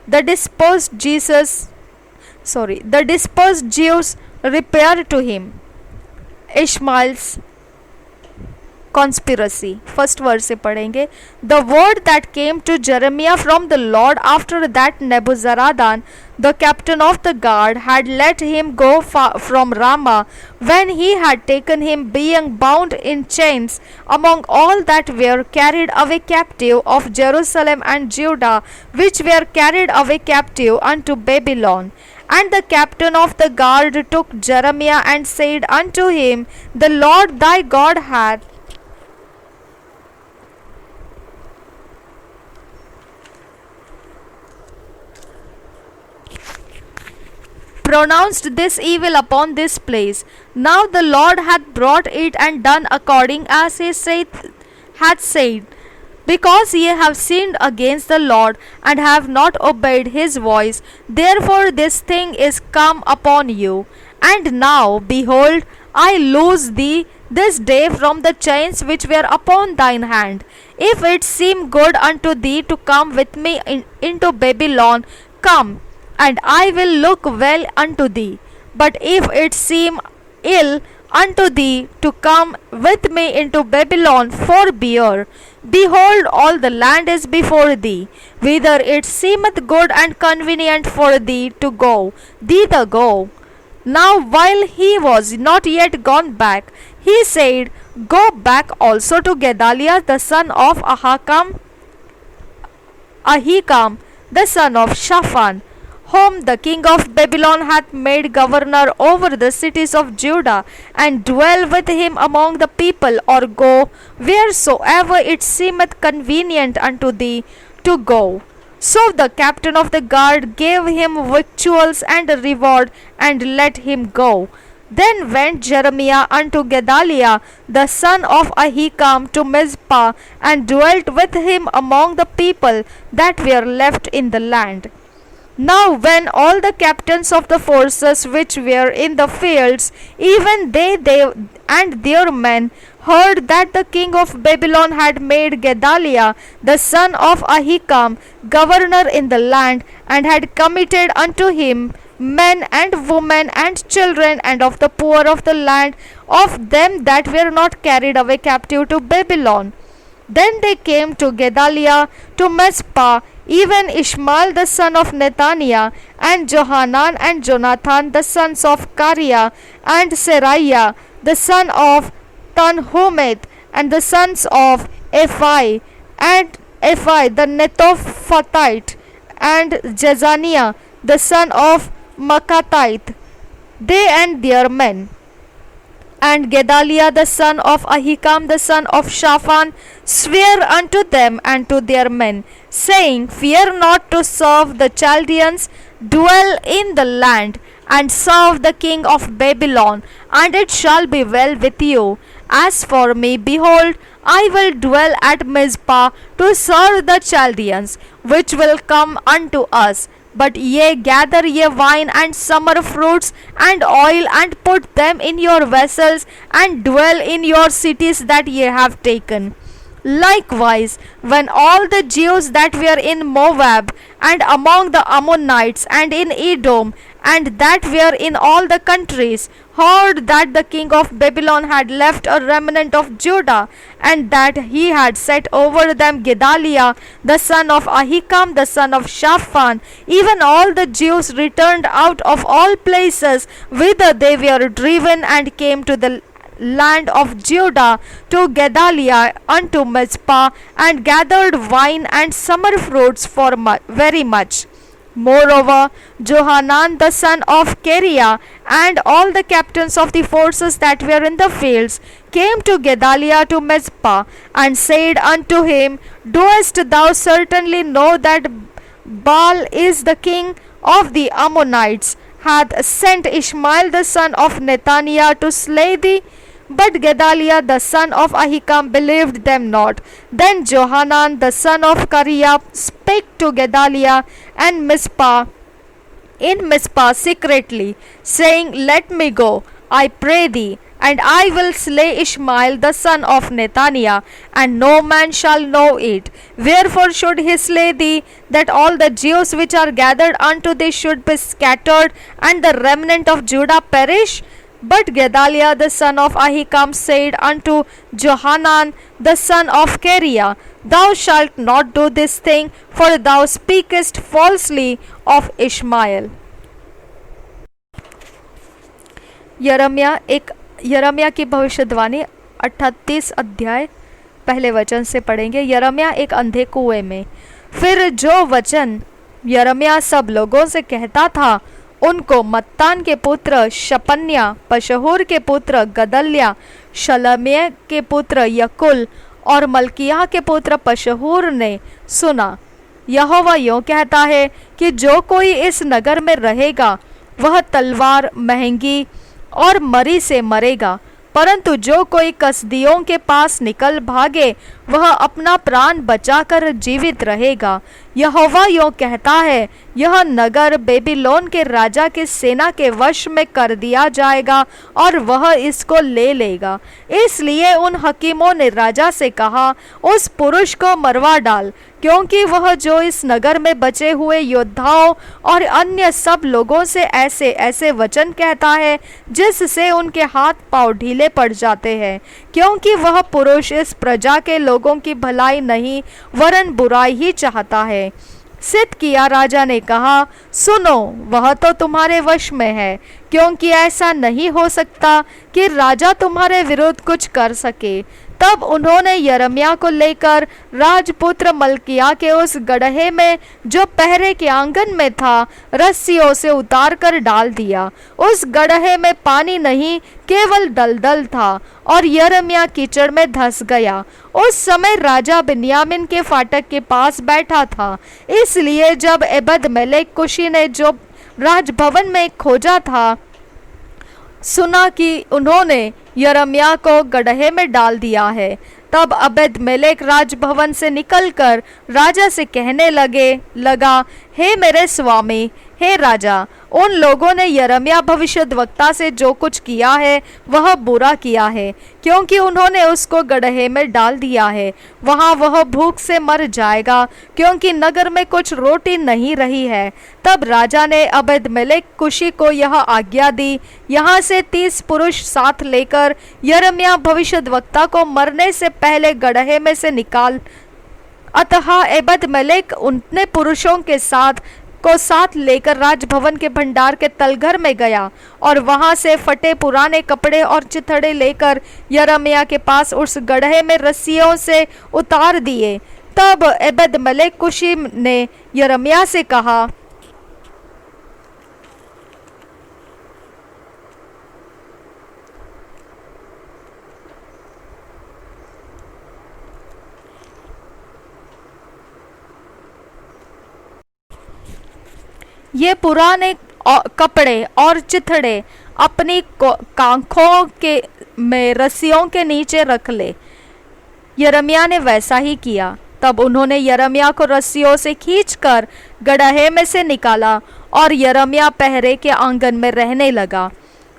The dispersed Jews repair to him. Ishmael's conspiracy. First verse से पढ़ेंगे. The word that came to Jeremiah from the Lord after that Nebuzaradan, the captain of the guard, had let him go from Ramah, when he had taken him, being bound in chains, among all that were carried away captive of Jerusalem and Judah, which were carried away captive unto Babylon. And the captain of the guard took Jeremiah, and said unto him, The Lord thy God hath pronounced this evil upon this place. Now the Lord hath brought it and done according as he hath said, because ye have sinned against the Lord, and have not obeyed his voice. Therefore this thing is come upon you. And now, behold, I loose thee this day from the chains which were upon thine hand. If it seem good unto thee to come with me into Babylon, come, and I will look well unto thee. But if it seem ill unto thee to come with me into Babylon for beer. Behold, all the land is before thee, whither it seemeth good and convenient for thee to go, thither go. Now while he was not yet gone back, he said, Go back also to Gedaliah the son of Ahikam, the son of Shaphan, whom the king of Babylon hath made governor over the cities of Judah, and dwell with him among the people, or go wheresoever it seemeth convenient unto thee to go. So the captain of the guard gave him victuals and a reward, and let him go. Then went Jeremiah unto Gedaliah the son of Ahikam to Mizpah, and dwelt with him among the people that were left in the land. Now when all the captains of the forces which were in the fields, even they and their men, heard that the king of Babylon had made Gedaliah the son of Ahikam governor in the land, and had committed unto him men and women and children, and of the poor of the land, of them that were not carried away captive to Babylon. Then they came to Gedaliah to Mizpah, even Ishmael the son of Nethaniah, and Johanan and Jonathan the sons of Kareah, and Seraiah the son of Tanhumeth, and the sons of Ephi, and Ephi the Netophathite, and Jezaniah the son of Makatite, they and their men. And Gedaliah the son of Ahikam the son of Shaphan sware unto them and to their men, saying, Fear not to serve the Chaldeans, dwell in the land, and serve the king of Babylon, and it shall be well with you. As for me, behold, I will dwell at Mizpah to serve the Chaldeans, which will come unto us. But ye gather ye wine and summer fruits and oil, and put them in your vessels, and dwell in your cities that ye have taken. Likewise, when all the Jews that were in Moab, and among the Ammonites, and in Edom, and that were in all the countries, heard that the king of Babylon had left a remnant of Judah, and that he had set over them Gedaliah the son of Ahikam the son of Shaphan, even all the Jews returned out of all places whither they were driven, and came to the land of Judah to Gedaliah unto Mizpah, and gathered wine and summer fruits for very much. Moreover, Johanan the son of Kareah and all the captains of the forces that were in the fields came to Gedaliah to Mizpah, and said unto him, Doest thou certainly know that Baal is the king of the Ammonites, hath sent Ishmael the son of Nethaniah to slay thee? But Gedaliah the son of Ahikam believed them not. Then Johanan the son of Kareah spake to Gedaliah and in Mizpah secretly, saying, Let me go, I pray thee, and I will slay Ishmael the son of Nethaniah, and no man shall know it. Wherefore should he slay thee, that all the Jews which are gathered unto thee should be scattered, and the remnant of Judah perish? But Gedaliah the son of Ahikam said unto Johanan the son of Kareah, Thou shalt not do this thing, for thou speakest falsely of Ishmael. यरम्याह की भविष्यवाणी 38 अध्याय पहले वचन से पढ़ेंगे। यरम्याह एक अंधे कुएं में। फिर जो वचन यरम्याह सब लोगों से कहता था, उनको मत्तान के पुत्र शपन्याह, पशहूर के पुत्र गदल्याह, शलम्य के पुत्र यकुल और मल्किय्याह के पुत्र पशहूर ने सुना। यहोवा यों कहता है कि जो कोई इस नगर में रहेगा वह तलवार, महंगी और मरी से मरेगा, परंतु जो कोई कसदियों के पास निकल भागे वह अपना प्राण बचाकर जीवित रहेगा। यहोवा यूं कहता है, यह नगर बेबीलोन के राजा के सेना के वश में कर दिया जाएगा और वह इसको ले लेगा। इसलिए उन हकीमों ने राजा से कहा, उस पुरुष को मरवा डाल, क्योंकि वह जो इस नगर में बचे हुए योद्धाओं और अन्य सब लोगों से ऐसे ऐसे वचन कहता है जिससे उनके हाथ पांव ढीले पड़ जाते हैं, क्योंकि वह पुरुष इस प्रजा के लोगों की भलाई नहीं वरन बुराई ही चाहता है। सिदकिय्याह राजा ने कहा, सुनो, वह तो तुम्हारे वश में है, क्योंकि ऐसा नहीं हो सकता कि राजा तुम्हारे विरुद्ध कुछ कर सके। तब उन्होंने यिर्मयाह को लेकर राजपुत्र मल्किय्याह के उस गड्ढे में जो पहरे के आंगन में था, रस्सियों से उतार कर डाल दिया। उस गड्ढे में पानी नहीं, केवल दलदल था, और यिर्मयाह कीचड़ में धंस गया। उस समय राजा बिन्यामीन के फाटक के पास बैठा था, इसलिए जब एबेद-मेलेक कुशी ने जो राजभवन में खोजा था, सुना कि उन्होंने यिर्मयाह को गड्ढे में डाल दिया है, तब एबेद-मेलेक राजभवन से निकलकर राजा से कहने लगा, हे मेरे स्वामी, हे राजा, उन लोगों ने यिर्मयाह भविष्यद्वक्ता से जो कुछ किया है वह बुरा किया है, क्योंकि उन्होंने उसको गड्ढे में डाल दिया है। वहाँ वह भूख से मर जाएगा, क्योंकि नगर में कुछ रोटी नहीं रही है। तब राजा ने एबेद-मेलेक कुशी को यह आज्ञा दी, यहाँ से 30 पुरुष साथ लेकर यिर्मयाह भविष्यद्वक्ता को मरने से पहले गड्ढे में से निकाल। अतः एबेद-मेलेक उतने पुरुषों के साथ लेकर राजभवन के भंडार के तलघर में गया और वहां से फटे पुराने कपड़े और चिथड़े लेकर यिर्मयाह के पास उस गड्ढे में रस्सियों से उतार दिए। तब एबेद-मेलेक कुशी ने यिर्मयाह से कहा, ये पुराने कपड़े और चिथड़े अपनी कांखों के में रस्सियों के नीचे रख ले। यिर्मयाह ने वैसा ही किया। तब उन्होंने यिर्मयाह को रस्सियों से खींचकर गड्ढे में से निकाला और यिर्मयाह पहरे के आंगन में रहने लगा।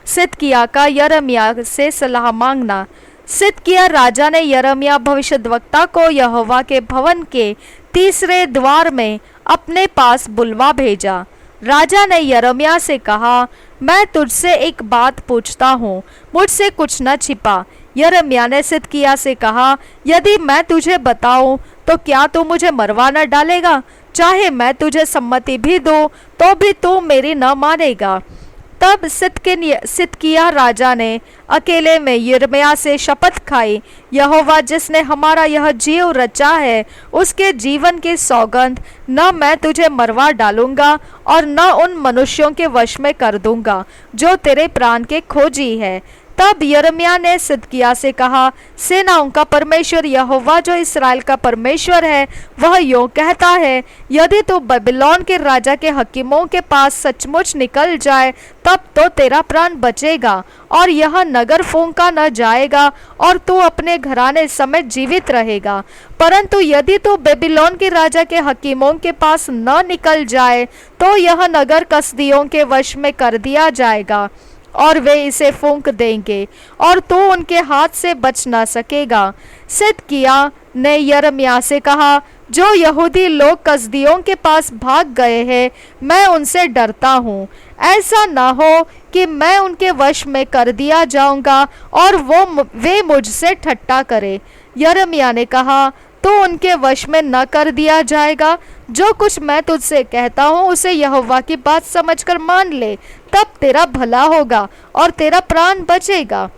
सिदकिय्याह का यिर्मयाह से सलाह मांगना। सिदकिय्याह राजा ने यिर्मयाह भविष्यद्वक्ता को यहोवा के भवन के तीसरे द्वार में अपने पास बुलवा भेजा। राजा ने यिर्मयाह से कहा, मैं तुझसे एक बात पूछता हूँ, मुझसे कुछ न छिपा। यिर्मयाह ने सिदकिय्याह से कहा, यदि मैं तुझे बताऊं तो क्या तू मुझे मरवा न डालेगा? चाहे मैं तुझे सम्मति भी दूं तो भी तू मेरी न मानेगा। तब सिदकिय्याह राजा ने अकेले में यिर्मयाह से शपथ खाई, यहोवा जिसने हमारा यह जीव रचा है, उसके जीवन की सौगंध, न मैं तुझे मरवा डालूंगा और न उन मनुष्यों के वश में कर दूंगा जो तेरे प्राण के खोजी है। तब यिर्मयाह ने सिदकिय्याह से कहा, सेनाओं का परमेश्वर यहोवा जो इस्राएल का परमेश्वर है, वह यूं कहता है, यदि तू बेबीलोन के राजा के हकीमों के पास सचमुच निकल जाए तब तो तेरा प्राण बचेगा और यह नगर फूंका न जाएगा और तू अपने घराने समेत जीवित रहेगा। परंतु यदि तू बेबीलोन के राजा के हकीमों के पास न निकल जाए तो यह नगर कसदियों के वश में कर दिया जाएगा और वे इसे फूंक देंगे और तू उनके हाथ से बच न सकेगा। सिदकिय्याह ने यिर्मयाह से कहा, जो यहूदी लोग कसदियों के पास भाग गए हैं, मैं उनसे डरता हूँ। ऐसा ना हो कि मैं उनके वश में कर दिया जाऊंगा और वे मुझसे ठट्ठा करे। यिर्मयाह ने कहा, तो उनके वश में न कर दिया जाएगा। जो कुछ मैं तुझसे कहता हूँ उसे यहोवा की बात समझकर मान ले, तब तेरा भला होगा और तेरा प्राण बचेगा।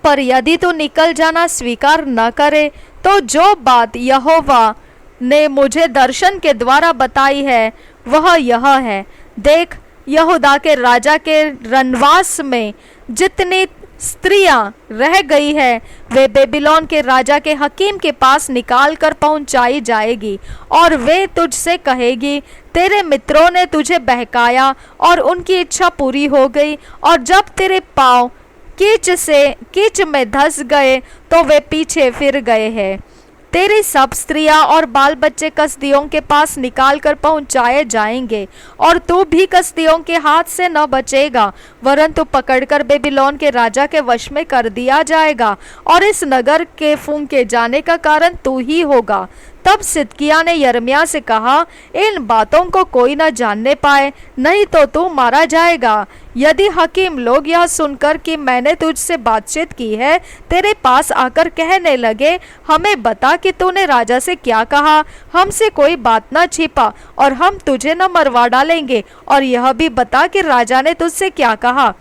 पर यदि तू निकल जाना स्वीकार न करे तो जो बात यहोवा ने मुझे दर्शन के द्वारा बताई है वह यह है, देख, यहूदा के राजा के रनवास में जितनी स्त्रियां रह गई है वे बेबीलोन के राजा के हकीम के पास निकाल कर पहुंचाई जाएगी और वे तुझसे कहेगी, तेरे मित्रों ने तुझे बहकाया और उनकी इच्छा पूरी हो गई, और जब तेरे पांव कीच में धंस गए तो वे पीछे फिर गए हैं। तेरी सब स्त्रियां और बाल बच्चे कसदियों के पास निकाल कर पहुंचाए जाएंगे, और तू भी कसदियों के हाथ से न बचेगा, वरन तू पकड़कर बेबीलोन के राजा के वश में कर दिया जाएगा, और इस नगर के फूंके जाने का कारण तू ही होगा। तब सिदकिय्याह ने यिर्मयाह से कहा, इन बातों को कोई न जानने पाए, नहीं तो तू मारा जाएगा। यदि हकीम लोग यह सुनकर कि मैंने तुझसे बातचीत की है, तेरे पास आकर कहने लगे, हमें बता कि तूने राजा से क्या कहा, हमसे कोई बात न छिपा, और हम तुझे न मरवा डालेंगे, और यह भी बता कि राजा ने तुझसे क्या कहा,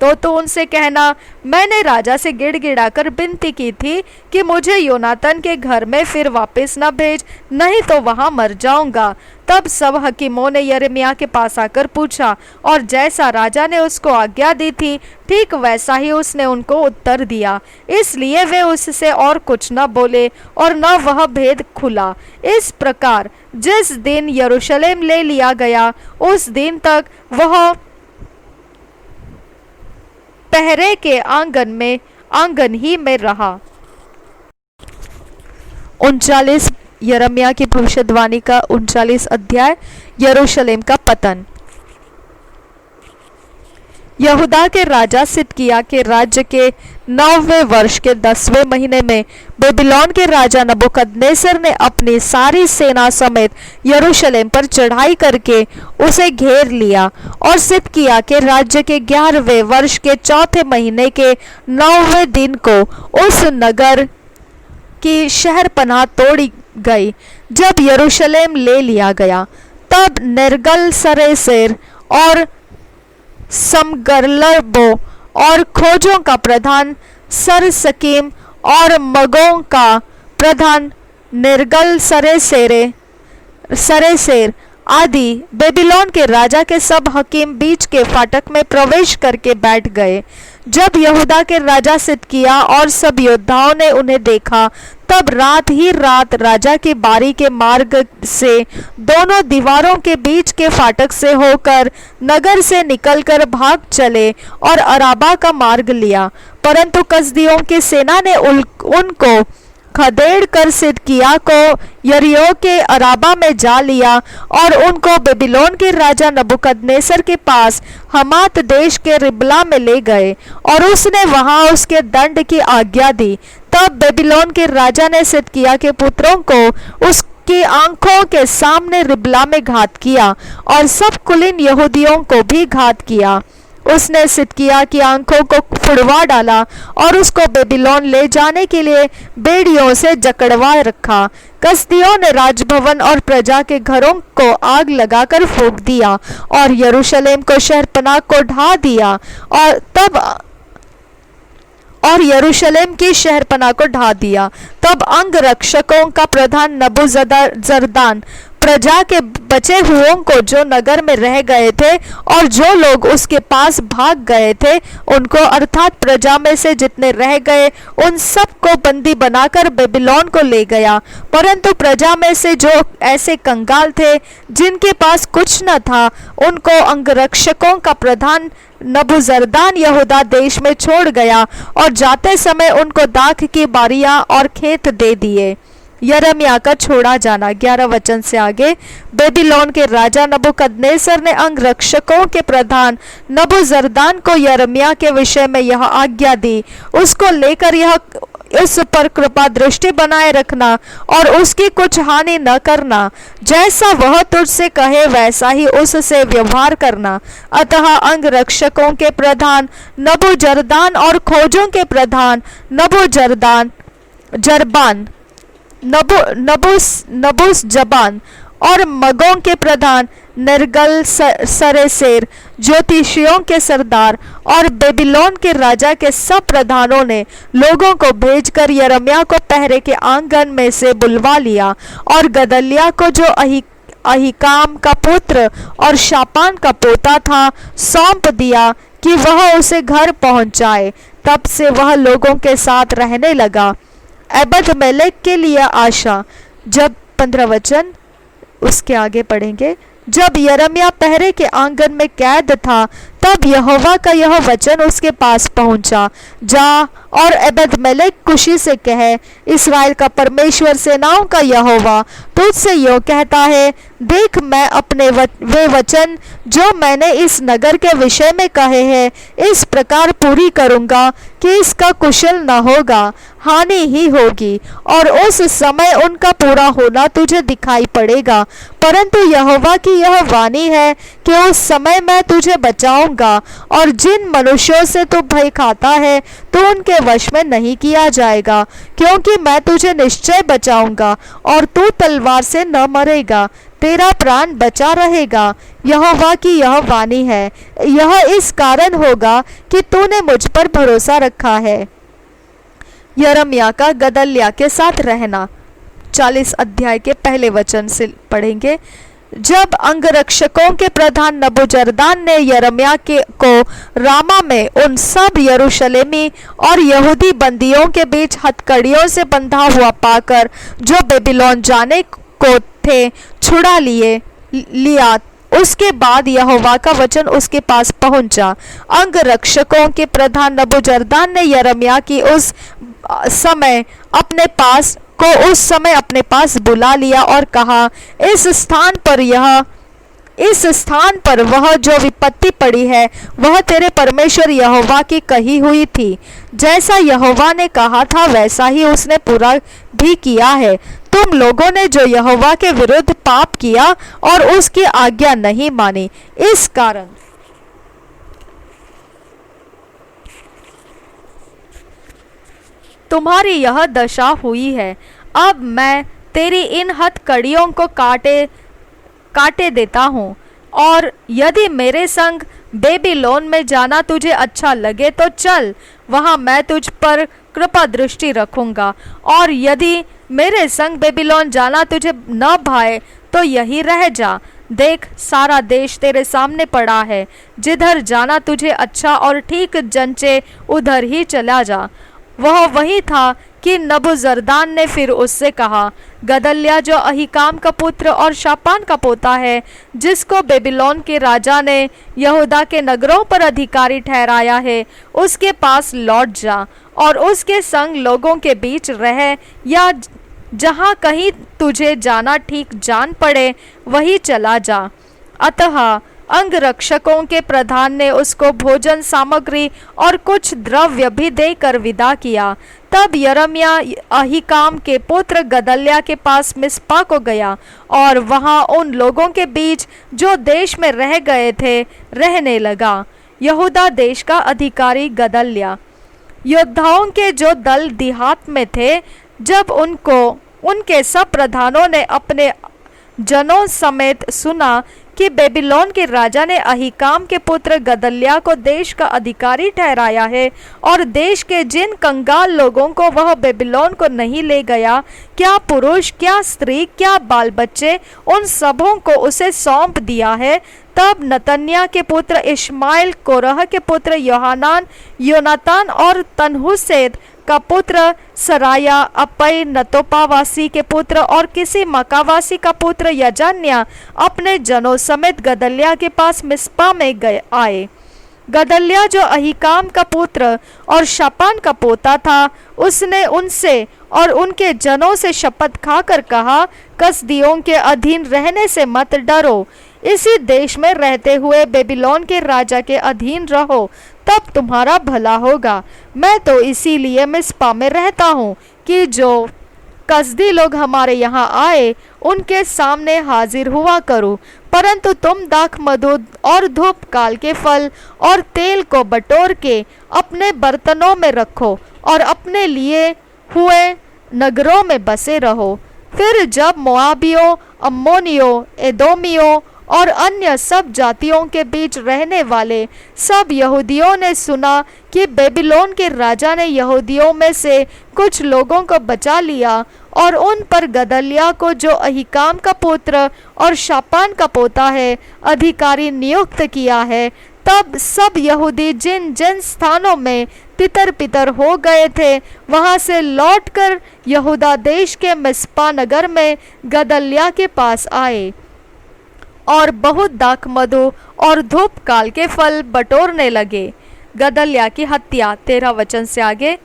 तो उनसे कहना, मैंने राजा से गिड़गिड़ाकर विनती की थी कि मुझे योनातान के घर में फिर वापस न भेज, नहीं तो वहां मर जाऊंगा। तब सब हकीमों ने यिर्मयाह के पास आकर पूछा, और जैसा राजा ने उसको आज्ञा दी थी, ठीक वैसा ही उसने उनको उत्तर दिया। इसलिए वे उससे और कुछ न बोले, और न वह भेद खुला। इस प्रकार जिस दिन यरूशलेम ले लिया गया, उस दिन तक वह पहरे के आंगन ही में रहा। 39 यिर्मयाह की भविष्यवाणी का 39 अध्याय। यरूशलेम का पतन। यहूदा के राजा सिदकिय्याह के राज्य के 9वें वर्ष के 10वें महीने में बेबीलोन के राजा नबूकदनेस्सर ने अपनी सारी सेना समेत यरूशलेम पर चढ़ाई करके उसे घेर लिया, और सिदकिय्याह के राज्य के 11वें वर्ष के 4थे महीने के 9वें दिन को उस नगर की शहरपनाह तोड़ी गई। जब यरूशलेम ले लिया गया, तब नेर्गल-सरेसेर और समगर्लबो और खोजों का प्रधान सरसकीम और मगों का प्रधान नेर्गल-सरेसेर आदि बेबीलोन के राजा के सब हकीम बीच के फाटक में प्रवेश करके बैठ गए। जब यहूदा के राजा सिदकिय्याह और सब योद्धाओं ने उन्हें देखा, तब रात ही रात राजा की बारी के मार्ग से दोनों दीवारों के बीच के फाटक से होकर नगर से निकलकर भाग चले और अराबा का मार्ग लिया। परंतु कसदियों की सेना ने उनको खदेड़ कर सिदकिय्याह को यरीहो के अराबा में जा लिया, और उनको बेबीलोन के राजा नबूकदनेस्सर के पास हमात देश के रिबला में ले गए, और उसने वहां उसके दंड की आज्ञा दी। तब बेबीलोन के राजा ने सिदकिय्याह के पुत्रों को उसकी आंखों के सामने रिबला में घात किया, और सब कुलीन यहूदियों को भी घात किया। उसने सिदकिय्याह की आंखों को फुड़वा डाला, और उसको बेबीलोन ले जाने के लिए बेड़ियों से जकड़वा रखा। कसदियों ने राजभवन और प्रजा के घरों को आग लगाकर फूंक दिया, और यरूशलेम को शहरपनाह को ढा दिया, और यरूशलेम की शहरपनाह को ढा दिया। तब अंगरक्षकों का प्रधान नबूजरदान प्रजा के बचे हुओं को, जो नगर में रह गए थे और जो लोग उसके पास भाग गए थे, उनको अर्थात प्रजा में से जितने रह गए, उन सब को बंदी बनाकर बेबीलोन को ले गया। परंतु प्रजा में से जो ऐसे कंगाल थे जिनके पास कुछ न था, उनको अंगरक्षकों का प्रधान नबूजरदान यहूदा देश में छोड़ गया, और जाते समय उनको दाख की बारियां और खेत दे दिए। यिर्मयाह का छोड़ा जाना। 11 वचन से आगे। बेबीलोन के राजा नबूकदनेस्सर ने अंगरक्षकों के प्रधान नबूजरदान को यिर्मयाह के विषय में यह आज्ञा दी, उसको लेकर यह उस पर कृपा दृष्टि बनाए रखना, और उसकी कुछ हानि न करना। जैसा वह तुझसे कहे वैसा ही उससे व्यवहार करना। अतः अंगरक्षकों के प्रधान नबूजरदान और खोजों के प्रधान नबूजरबान और मगों के प्रधान नेर्गल-सरेसेर, ज्योतिषियों के सरदार और बेबीलोन के राजा के सब प्रधानों ने लोगों को भेजकर यिर्मयाह को पहरे के आंगन में से बुलवा लिया, और गदल्याह को, जो अहीकाम का पुत्र और शापान का पोता था, सौंप दिया कि वह उसे घर पहुंचाए। तब से वह लोगों के साथ रहने लगा। एबद-मेलेक के लिए आशा। जब 15 वचन उसके आगे पढ़ेंगे। जब यिर्मयाह पहरे के आंगन में कैद था, तब यहोवा का यह वचन उसके पास पहुंचा, जा और एबेद-मेलेक कुशी से कहे, इस्राएल का परमेश्वर सेनाओं का यहोवा तुझसे यो कहता है, देख मैं अपने वे वचन जो मैंने इस नगर के विषय में कहे हैं इस प्रकार पूरी करूंगा कि इसका कुशल न होगा, हानि ही होगी, और उस समय उनका पूरा होना तुझे दिखाई पड़ेगा। परंतु यहोवा की यह वाणी है कि उस समय मैं तुझे बचाऊंगा, और जिन मनुष्यों से तू भय खाता है तो उनके वश में नहीं किया जाएगा, क्योंकि मैं तुझे निश्चय बचाऊंगा और तू तलवार से न मरेगा, तेरा प्राण बचा रहेगा। यहोवा की यह वाणी है। यह इस कारण होगा कि तूने मुझ पर भरोसा रखा है। यिर्मयाह का गदल्याह के साथ रहना। 40 अध्याय के पहले वचन से पढ़ेंगे। जब अंगरक्षकों के प्रधान नबूजरदान ने यिर्मयाह को रामा में उन सब यरूशलेमी और यहूदी बंदियों के बीच हथकड़ियों से बंधा हुआ पाकर जो बेबीलोन जाने को थे छुड़ा लिया, उसके बाद यहोवा का वचन उसके पास पहुंचा। अंगरक्षकों के प्रधान नबूजरदान ने यिर्मयाह की उस समय अपने पास बुला लिया और कहा, इस स्थान पर वह जो विपत्ति पड़ी है वह तेरे परमेश्वर यहोवा की कही हुई थी। जैसा यहोवा ने कहा था वैसा ही उसने पूरा भी किया है। तुम लोगों ने जो यहोवा के विरुद्ध पाप किया और उसकी आज्ञा नहीं मानी, इस कारण तुम्हारी यह दशा हुई है। अब मैं तेरी इन हथकड़ियों को काटे देता हूँ, और यदि मेरे संग बेबीलोन में जाना तुझे अच्छा लगे तो चल, वहाँ मैं तुझ पर कृपा दृष्टि रखूंगा, और यदि मेरे संग बेबीलोन जाना तुझे न भाए तो यही रह जा। देख, सारा देश तेरे सामने पड़ा है, जिधर जाना तुझे अच्छा और ठीक जंचे उधर ही चला जा। वह वही था कि नबूजरदान ने फिर उससे कहा, गदल्याह जो अहीकाम का पुत्र और शापान का पोता है, जिसको बेबीलोन के राजा ने यहूदा के नगरों पर अधिकारी ठहराया है, उसके पास लौट जा और उसके संग लोगों के बीच रह, या जहाँ कहीं तुझे जाना ठीक जान पड़े वही चला जा। अतः अंगरक्षकों के प्रधान ने उसको भोजन सामग्री और कुछ द्रव्य भी देकर विदा किया। तब यिर्मयाह अहीकाम के पुत्र गदल्याह के पास मिस्पा को गया और वहां उन लोगों के बीच जो देश में रह गए थे रहने लगा। यहूदा देश का अधिकारी गदल्याह। योद्धाओं के जो दल देहात में थे, जब उनके सब प्रधानों ने अपने जनों समेत सुना कि बेबीलोन के राजा ने अहीकाम के पुत्र गदल्याह को देश का अधिकारी ठहराया है, और देश के जिन कंगाल लोगों को वह बेबीलोन को नहीं ले गया, क्या पुरुष, क्या स्त्री, क्या बाल बच्चे, उन सबों को उसे सौंप दिया है, तब नतन्याह के पुत्र इश्माएल, कोरह के पुत्र योहानान, योनातान और तनहुसेद का पुत्र सराया, अपै नतोपावासी के पुत्र और किसी मकावासी का पुत्र यजन्याह अपने जनों समेत गदल्याह के पास मिस्पा में आए। गदल्याह जो अहीकाम का पुत्र और शापान का पोता था, उसने उनसे और उनके जनों से शपथ खाकर कहा, कसदियों के अधीन रहने से मत डरो, इसी देश में रहते हुए बेबीलोन के राजा के अधीन रहो, तब तुम्हारा भला होगा। मैं तो इसीलिए मिस्पा में रहता हूँ कि जो कसदी लोग हमारे यहाँ आए उनके सामने हाजिर हुआ करूँ। परंतु तुम दाख मधु और धूप काल के फल और तेल को बटोर के अपने बर्तनों में रखो और अपने लिए हुए नगरों में बसे रहो। फिर जब मोआबियों, अम्मोनियों, एदोमियों और अन्य सब जातियों के बीच रहने वाले सब यहूदियों ने सुना कि बेबीलोन के राजा ने यहूदियों में से कुछ लोगों को बचा लिया और उन पर गदल्याह को, जो अहीकाम का पुत्र और शापान का पोता है, अधिकारी नियुक्त किया है, तब सब यहूदी जिन जिन स्थानों में तितर पितर हो गए थे वहां से लौटकर यहूदा देश के मिस्पा नगर में गदल्याह के पास आए और बहुत दाख मधु और धूप काल के फल बटोरने लगे। गदल्या की हत्या 13 वचन से आगे।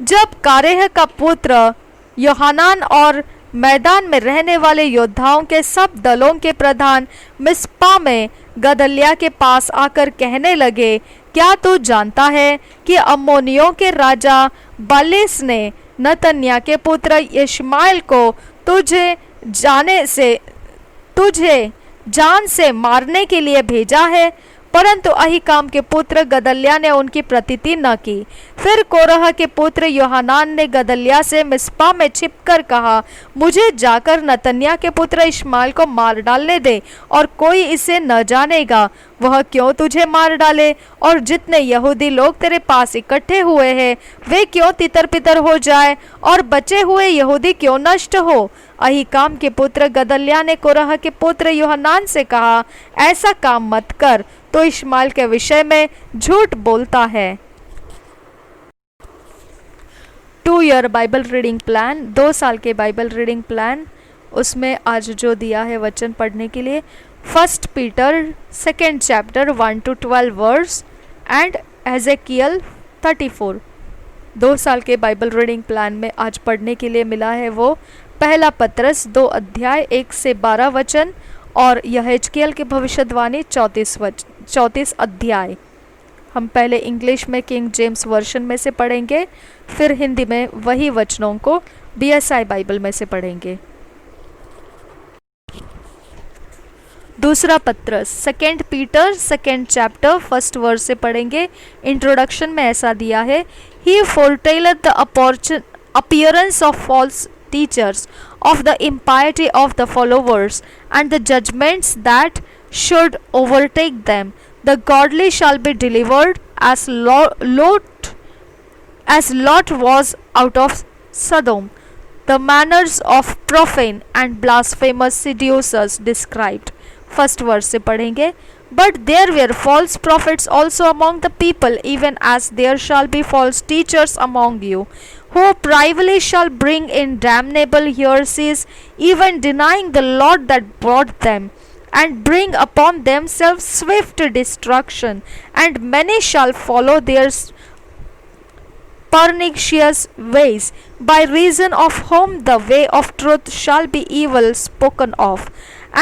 जब कारेह का पुत्र योहानान और मैदान में रहने वाले योद्धाओं के सब दलों के प्रधान मिस्पा में गदल्या के पास आकर कहने लगे, क्या तू जानता है कि अम्मोनियों के राजा बालिस ने नतन्याह के पुत्र इश्माएल को तुझे जान से मारने के लिए भेजा है? परंतु अहीकाम के पुत्र गदल्या ने उनकी प्रतीति न की। फिर कोरह के पुत्र योहानान ने गदल्या से मिस्पा में छिपकर कहा, मुझे जाकर नतन्याह के पुत्र इश्माएल को मार डालने दे, और कोई इसे न जानेगा। वह क्यों तुझे मार डाले, और जितने यहूदी लोग तेरे पास इकट्ठे हुए हैं वे क्यों तितर पितर हो जाए, और बचे हुए यहूदी क्यों नष्ट हो? अहीकाम के पुत्र गदल्या ने कोरह के पुत्र योहानान से कहा, ऐसा काम मत कर, तो इश्माएल के विषय में झूठ बोलता है। 2 ईयर बाइबल रीडिंग प्लान, 2 साल के बाइबल रीडिंग प्लान, उसमें आज जो दिया है वचन पढ़ने के लिए 1 Peter 2nd chapter 1 to 12 verse and Ezekiel 34। 2 साल के बाइबल रीडिंग प्लान में आज पढ़ने के लिए मिला है वो पहला पत्रस 2 अध्याय 1 से 12 वचन और यहेजकेल की भविष्यवाणी 34 अध्याय। हम पहले इंग्लिश में किंग जेम्स वर्जन में से पढ़ेंगे, फिर हिंदी में वही वचनों को BSI बाइबल में से पढ़ेंगे। दूसरा पत्रस 2 Peter 2nd chapter 1st verse से पढ़ेंगे। इंट्रोडक्शन में ऐसा दिया है, ही foretelleth the appearance of false teachers, of the impiety of the followers, and the judgments that should overtake them. The godly shall be delivered as Lot was out of Sodom, the manners of profane and blasphemous seducers described. 1st verse से पढ़ेंगे, but there were false prophets also among the people, even as there shall be false teachers among you, who privily shall bring in damnable heresies, even denying the Lord that brought them, and bring upon themselves swift destruction. And many shall follow their pernicious ways, by reason of whom the way of truth shall be evil spoken of.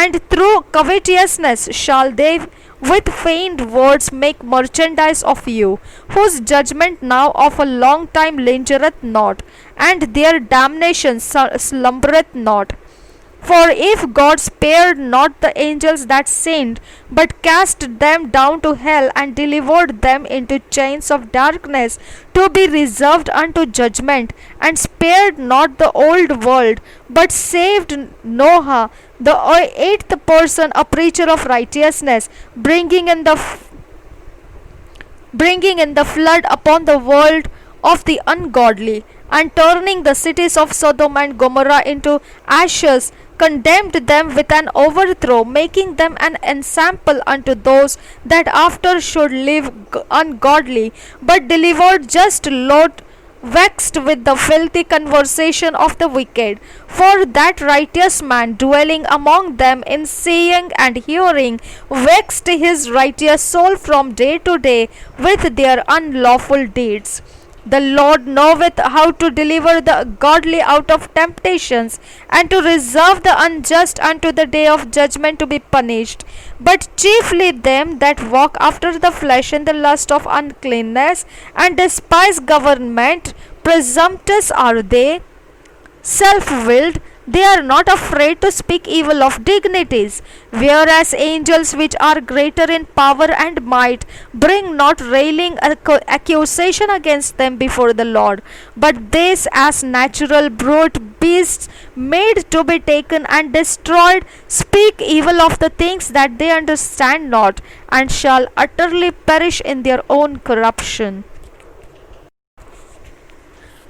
And through covetousness shall they with feigned words make merchandise of you, whose judgment now of a long time lingereth not, and their damnation slumbereth not. For if God spared not the angels that sinned, but cast them down to hell, and delivered them into chains of darkness to be reserved unto judgment, and spared not the old world, but saved Noah, the 8th person, a preacher of righteousness, bringing in the flood upon the world of the ungodly, and turning the cities of Sodom and Gomorrah into ashes, condemned them with an overthrow, making them an ensample unto those that after should live ungodly, but delivered just Lot, vexed with the filthy conversation of the wicked. For that righteous man dwelling among them in seeing and hearing vexed his righteous soul from day to day with their unlawful deeds. The Lord knoweth how to deliver the godly out of temptations, and to reserve the unjust unto the day of judgment to be punished. But chiefly them that walk after the flesh in the lust of uncleanness, and despise government. Presumptuous are they, self-willed, they are not afraid to speak evil of dignities, whereas angels which are greater in power and might bring not railing accusation against them before the Lord, but these as natural brute beasts made to be taken and destroyed speak evil of the things that they understand not, and shall utterly perish in their own corruption.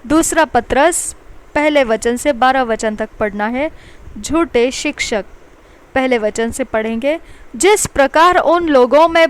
दूसरा पत्रस पहले वचन से 12 वचन तक पढ़ना है। झूठे शिक्षक, पहले वचन से पढ़ेंगे। जिस प्रकार उन लोगों में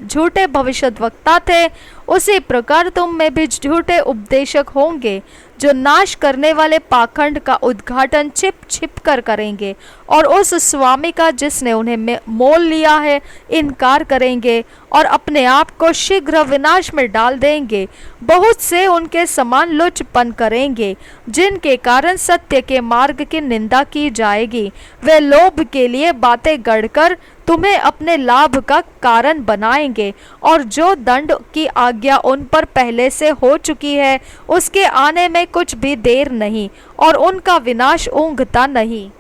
झूठे भविष्यद्वक्ता थे, उसी प्रकार तुम में भी झूठे उपदेशक होंगे, जो नाश करने वाले पाखंड का उद्घाटन छिप छिप कर करेंगे और उस स्वामी का जिसने उन्हें मोल लिया है इनकार करेंगे और अपने आप को शीघ्र विनाश में डाल देंगे। बहुत से उनके समान लुचपन करेंगे जिनके कारण सत्य के मार्ग की निंदा की जाएगी। वे लोभ के लिए बातें गढ़कर तुम्हें अपने लाभ का कारण बनाएंगे और जो दंड की आज्ञा उन पर पहले से हो चुकी है उसके आने में कुछ भी देर नहीं और उनका विनाश ऊँघता नहीं।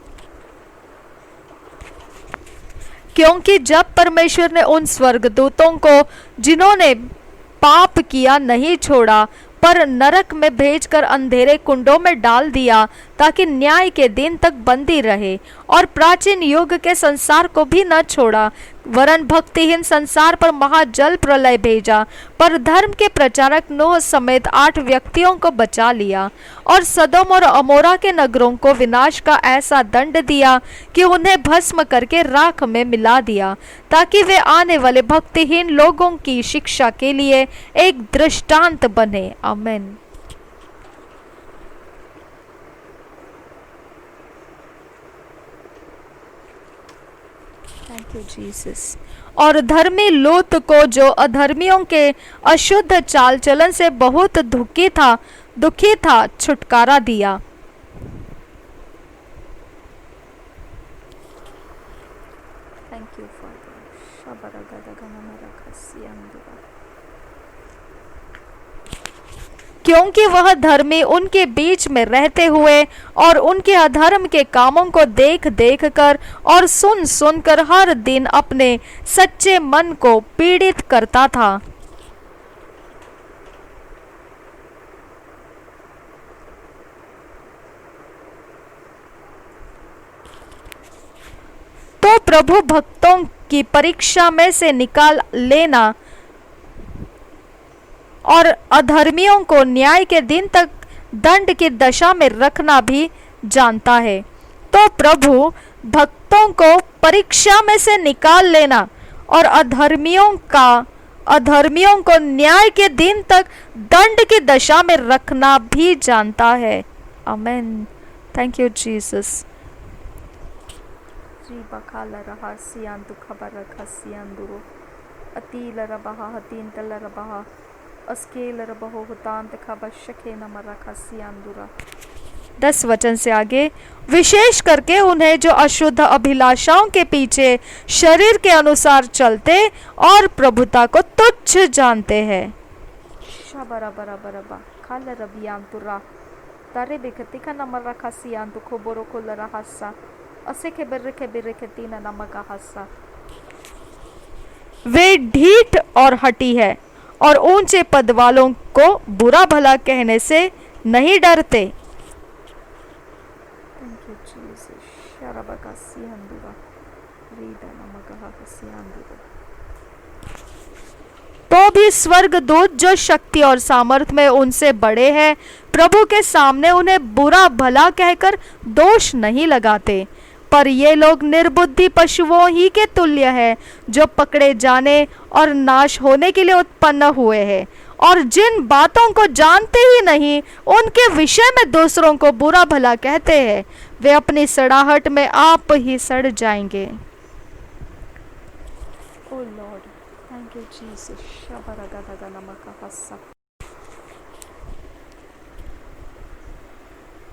क्योंकि जब परमेश्वर ने उन स्वर्गदूतों को जिन्होंने पाप किया नहीं छोड़ा पर नरक में भेजकर अंधेरे कुंडों में डाल दिया ताकि न्याय के दिन तक बंदी रहे, और प्राचीन युग के संसार को भी न छोड़ा वरन भक्तिहीन संसार पर महाजल प्रलय भेजा, पर धर्म के प्रचारक नूह समेत 8 व्यक्तियों को बचा लिया और सदोम और अमोरा के नगरों को विनाश का ऐसा दंड दिया कि उन्हें भस्म करके राख में मिला दिया, ताकि वे आने वाले भक्तिहीन लोगों की शिक्षा के लिए एक दृष्टांत बने। आमीन। Thank you Jesus. और धर्मी लूत को जो अधर्मियों के अशुद्ध चाल चलन से बहुत दुखी था छुटकारा दिया। थैंक यू क्योंकि वह धर्मी उनके बीच में रहते हुए और उनके अधर्म के कामों को देख देख कर और सुन सुन कर हर दिन अपने सच्चे मन को पीड़ित करता था। तो प्रभु भक्तों की परीक्षा में से निकाल लेना और अधर्मियों को न्याय के दिन तक दंड की दशा में रखना भी जानता है। तो प्रभु भक्तों को परीक्षा में से निकाल लेना और अधर्मियों को न्याय के दिन तक दंड की दशा में रखना भी जानता है। आमीन। Thank you Jesus. दस वचन से आगे, विशेष करके उन्हें जो अशुद्ध अभिलाषाओं के पीछे शरीर के अनुसार चलते और प्रभुता को तुच्छ जानते हैं। वे ढीठ और हठी है और ऊंचे पद वालों को बुरा भला कहने से नहीं डरते। तो भी स्वर्गदूत जो शक्ति और सामर्थ्य में उनसे बड़े हैं प्रभु के सामने उन्हें बुरा भला कहकर दोष नहीं लगाते, पर ये लोग निर्बुद्धि पशुओं ही के तुल्य है जो पकड़े जाने और नाश होने के लिए उत्पन्न हुए हैं, और जिन बातों को जानते ही नहीं उनके विषय में दूसरों को बुरा भला कहते हैं, वे अपनी सड़ाहट में आप ही सड़ जाएंगे। O Lord, thank you Jesus.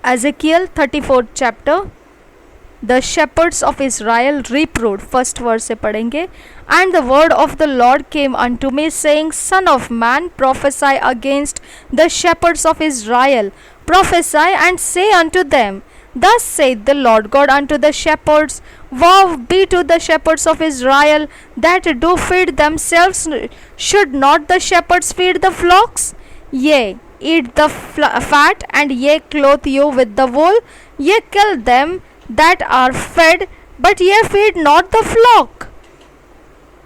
Ezekiel 34th chapter, the shepherds of Israel reproved, first verse से पढ़ेंगे। And the word of the Lord came unto me, saying, Son of man, prophesy against the shepherds of Israel. Prophesy and say unto them, Thus saith the Lord God unto the shepherds, Woe be to the shepherds of Israel that do feed themselves. Should not the shepherds feed the flocks? Yea, eat the fat, and ye clothe you with the wool. Ye kill them that are fed, but ye feed not the flock.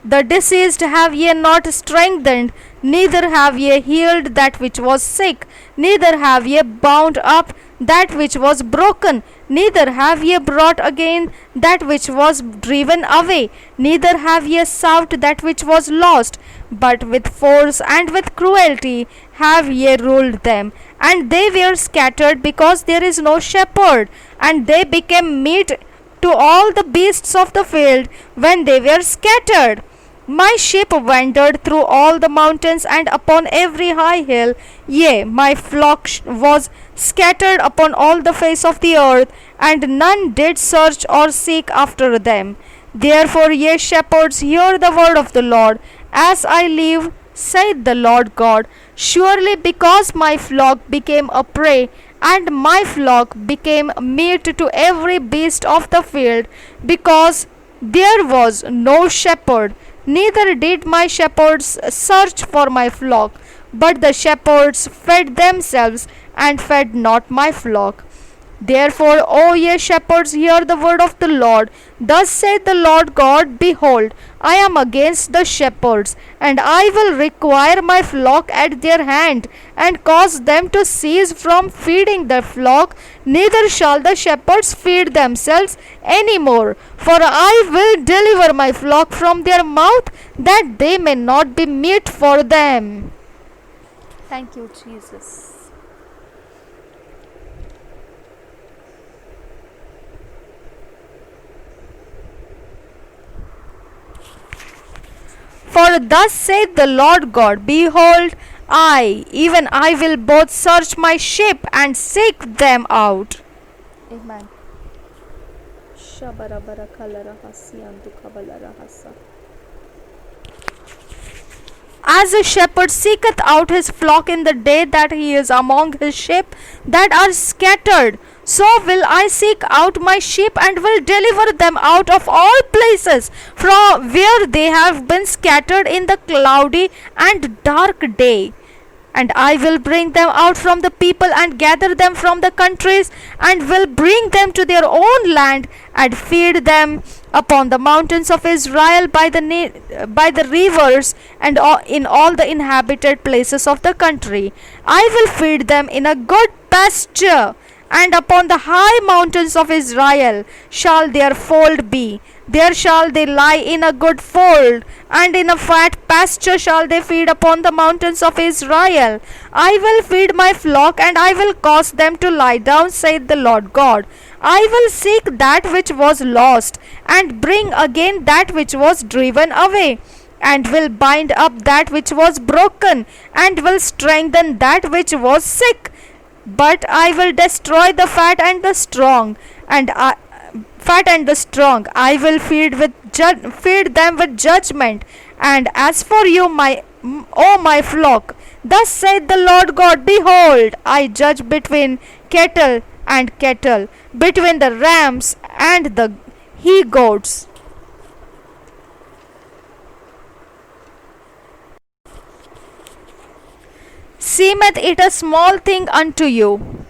The diseased have ye not strengthened, neither have ye healed that which was sick, neither have ye bound up that which was broken, neither have ye brought again that which was driven away, neither have ye sought that which was lost, but with force and with cruelty have ye ruled them. And they were scattered because there is no shepherd, and they became meat to all the beasts of the field when they were scattered. My sheep wandered through all the mountains and upon every high hill. Yea, my flock was scattered upon all the face of the earth, and none did search or seek after them. Therefore, ye shepherds, hear the word of the Lord. As I live, saith the Lord God, surely because my flock became a prey, and my flock became meat to every beast of the field, because there was no shepherd, neither did my shepherds search for my flock, but the shepherds fed themselves and fed not my flock. Therefore, O ye shepherds, hear the word of the Lord. Thus saith the Lord God, behold, I am against the shepherds, and I will require my flock at their hand, and cause them to cease from feeding the flock, neither shall the shepherds feed themselves any more. For I will deliver my flock from their mouth, that they may not be meat for them. Thank you, Jesus. For thus saith the Lord God, behold, I, even I will both search my sheep and seek them out. Amen. As a shepherd seeketh out his flock in the day that he is among his sheep that are scattered, so will I seek out my sheep and will deliver them out of all places from where they have been scattered in the cloudy and dark day. And I will bring them out from the people and gather them from the countries, and will bring them to their own land and feed them upon the mountains of Israel by the rivers and in all the inhabited places of the country. I will feed them in a good pasture, and upon the high mountains of Israel shall their fold be. There shall they lie in a good fold, and in a fat pasture shall they feed upon the mountains of Israel. I will feed my flock, and I will cause them to lie down, saith the Lord God. I will seek that which was lost, and bring again that which was driven away, and will bind up that which was broken, and will strengthen that which was sick. But I will destroy the fat and the strong, I will feed them with judgment. And as for you, my flock, thus saith the Lord God, behold, I judge between cattle and cattle, between the rams and the he goats. Seemeth it a small thing unto you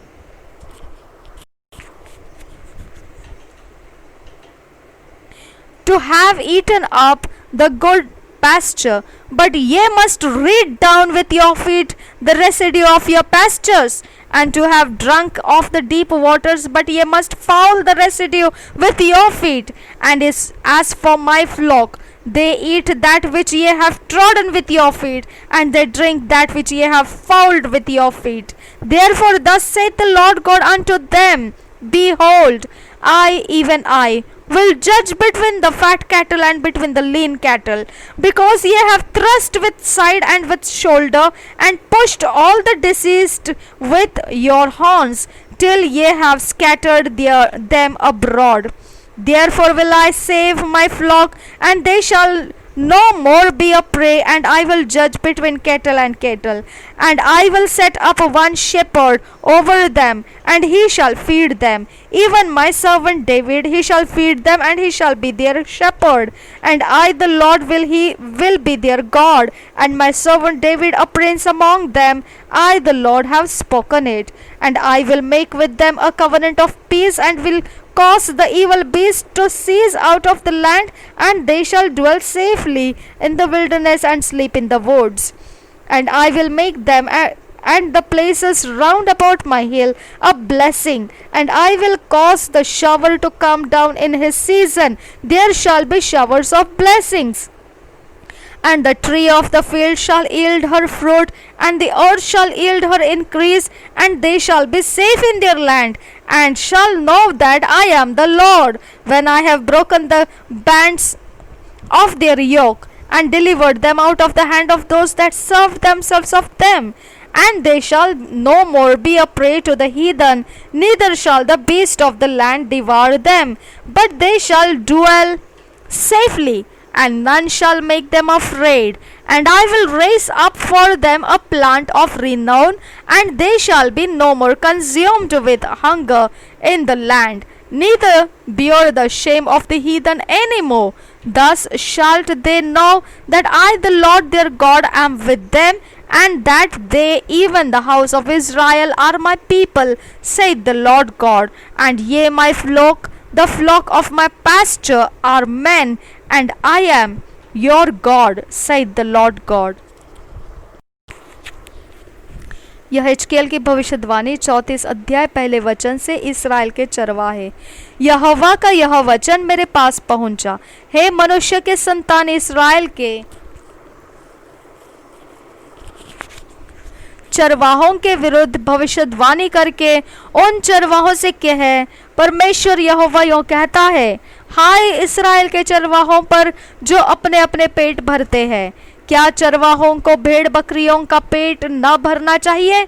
to have eaten up the good pasture, but ye must read down with your feet the residue of your pastures, and to have drunk of the deep waters, but ye must foul the residue with your feet. And as for my flock, they eat that which ye have trodden with your feet, and they drink that which ye have fouled with your feet. Therefore thus saith the Lord God unto them, behold, I, even I, will judge between the fat cattle and between the lean cattle, because ye have thrust with side and with shoulder, and pushed all the deceased with your horns, till ye have scattered them abroad. Therefore will I save my flock, and they shall no more be a prey, and I will judge between cattle and cattle. And I will set up one shepherd over them, and he shall feed them. Even my servant David, he shall feed them, and he shall be their shepherd. And I, the Lord, will be their God, and my servant David a prince among them. I, the Lord, have spoken it. And I will make with them a covenant of peace, and will cause the evil beast to cease out of the land, and they shall dwell safely in the wilderness and sleep in the woods. and I will make them and the places round about my hill a blessing, and I will cause the shower to come down in his season. There shall be showers of blessings. And the tree of the field shall yield her fruit, and the earth shall yield her increase, and they shall be safe in their land, and shall know that I am the Lord, when I have broken the bands of their yoke, and delivered them out of the hand of those that served themselves of them. And they shall no more be a prey to the heathen, neither shall the beast of the land devour them, but they shall dwell safely, and none shall make them afraid. And I will raise up for them a plant of renown, and they shall be no more consumed with hunger in the land, neither bear the shame of the heathen any more. Thus shalt they know that I, the Lord their God, am with them, and that they, even the house of Israel, are my people, saith the Lord God. And ye, my flock, the flock of my pasture, are men, and I am your God, saith the Lord God. यह हिजकिय्याह की भविष्यवाणी 34 अध्याय पहले वचन से। इस्राएल के चरवाहे। यहोवा का यह वचन मेरे पास पहुंचा, हे मनुष्य के संतान, इस्राएल के चरवाहों के विरुद्ध भविष्यवाणी करके उन चरवाहों से कहे, परमेश्वर यहोवा यूं कहता है, हाय इस्राएल के चरवाहों पर जो अपने अपने पेट भरते हैं, क्या चरवाहों को भेड़ बकरियों का पेट न भरना चाहिए?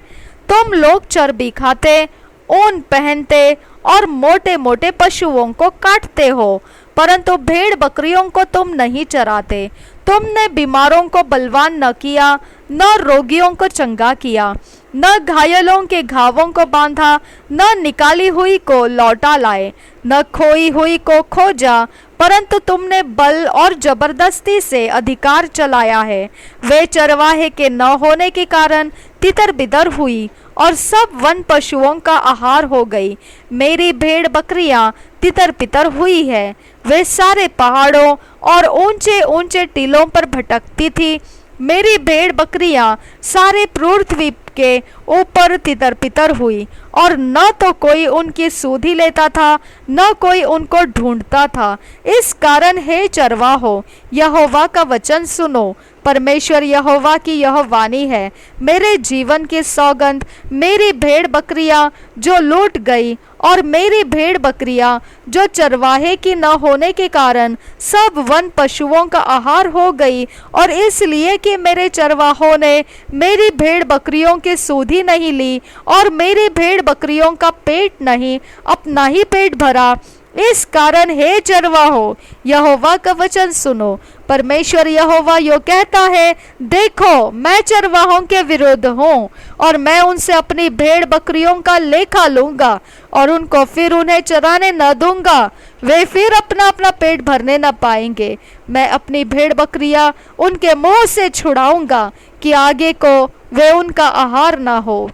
तुम लोग चर्बी खाते, ऊन पहनते और मोटे मोटे पशुओं को काटते हो, परंतु भेड़ बकरियों को तुम नहीं चराते। तुमने बीमारों को बलवान न किया, न रोगियों को चंगा किया, न घायलों के घावों को बांधा, न निकाली हुई को लौटा लाए, न खोई हुई को खोजा, परंतु तुमने बल और जबरदस्ती से अधिकार चलाया है। वे चरवाहे के न होने के कारण तितर बितर हुई और सब वन पशुओं का आहार हो गई। मेरी भेड़ बकरियां तितर बितर हुई है। वे सारे पहाड़ों और ऊंचे ऊंचे टीलों पर भटकती थी। मेरी भेड़ बकरियां सारे पृथ्वी के ऊपर तितर बितर हुई, और न तो कोई उनकी सुधि लेता था, न कोई उनको ढूंढता था। इस कारण हे चरवाहो, यहोवा का वचन सुनो। परमेश्वर यहोवा की यह वाणी है, मेरे जीवन की सौगंध, मेरी भेड़ बकरियां जो लूट गई और मेरी भेड़ बकरियां जो चरवाहे की न होने के कारण सब वन पशुओं का आहार हो गई, और इसलिए कि मेरे चरवाहों ने मेरी भेड़ बकरियों की सुधि नहीं ली और मेरी भेड़ बकरियों का पेट नहीं अपना ही पेट भरा, इस कारण हे चरवाहो, यहोवा का वचन सुनो। परमेश्वर यहोवा यो कहता है, देखो मैं चरवाहों के विरुद्ध हूँ, और मैं उनसे अपनी भेड़ बकरियों का लेखा लूंगा और उनको फिर उन्हें चराने न दूंगा। वे फिर अपना अपना पेट भरने न पाएंगे। मैं अपनी भेड़ बकरियां उनके मुंह से छुड़ाऊंगा कि आगे को वे उनका आहार न हो।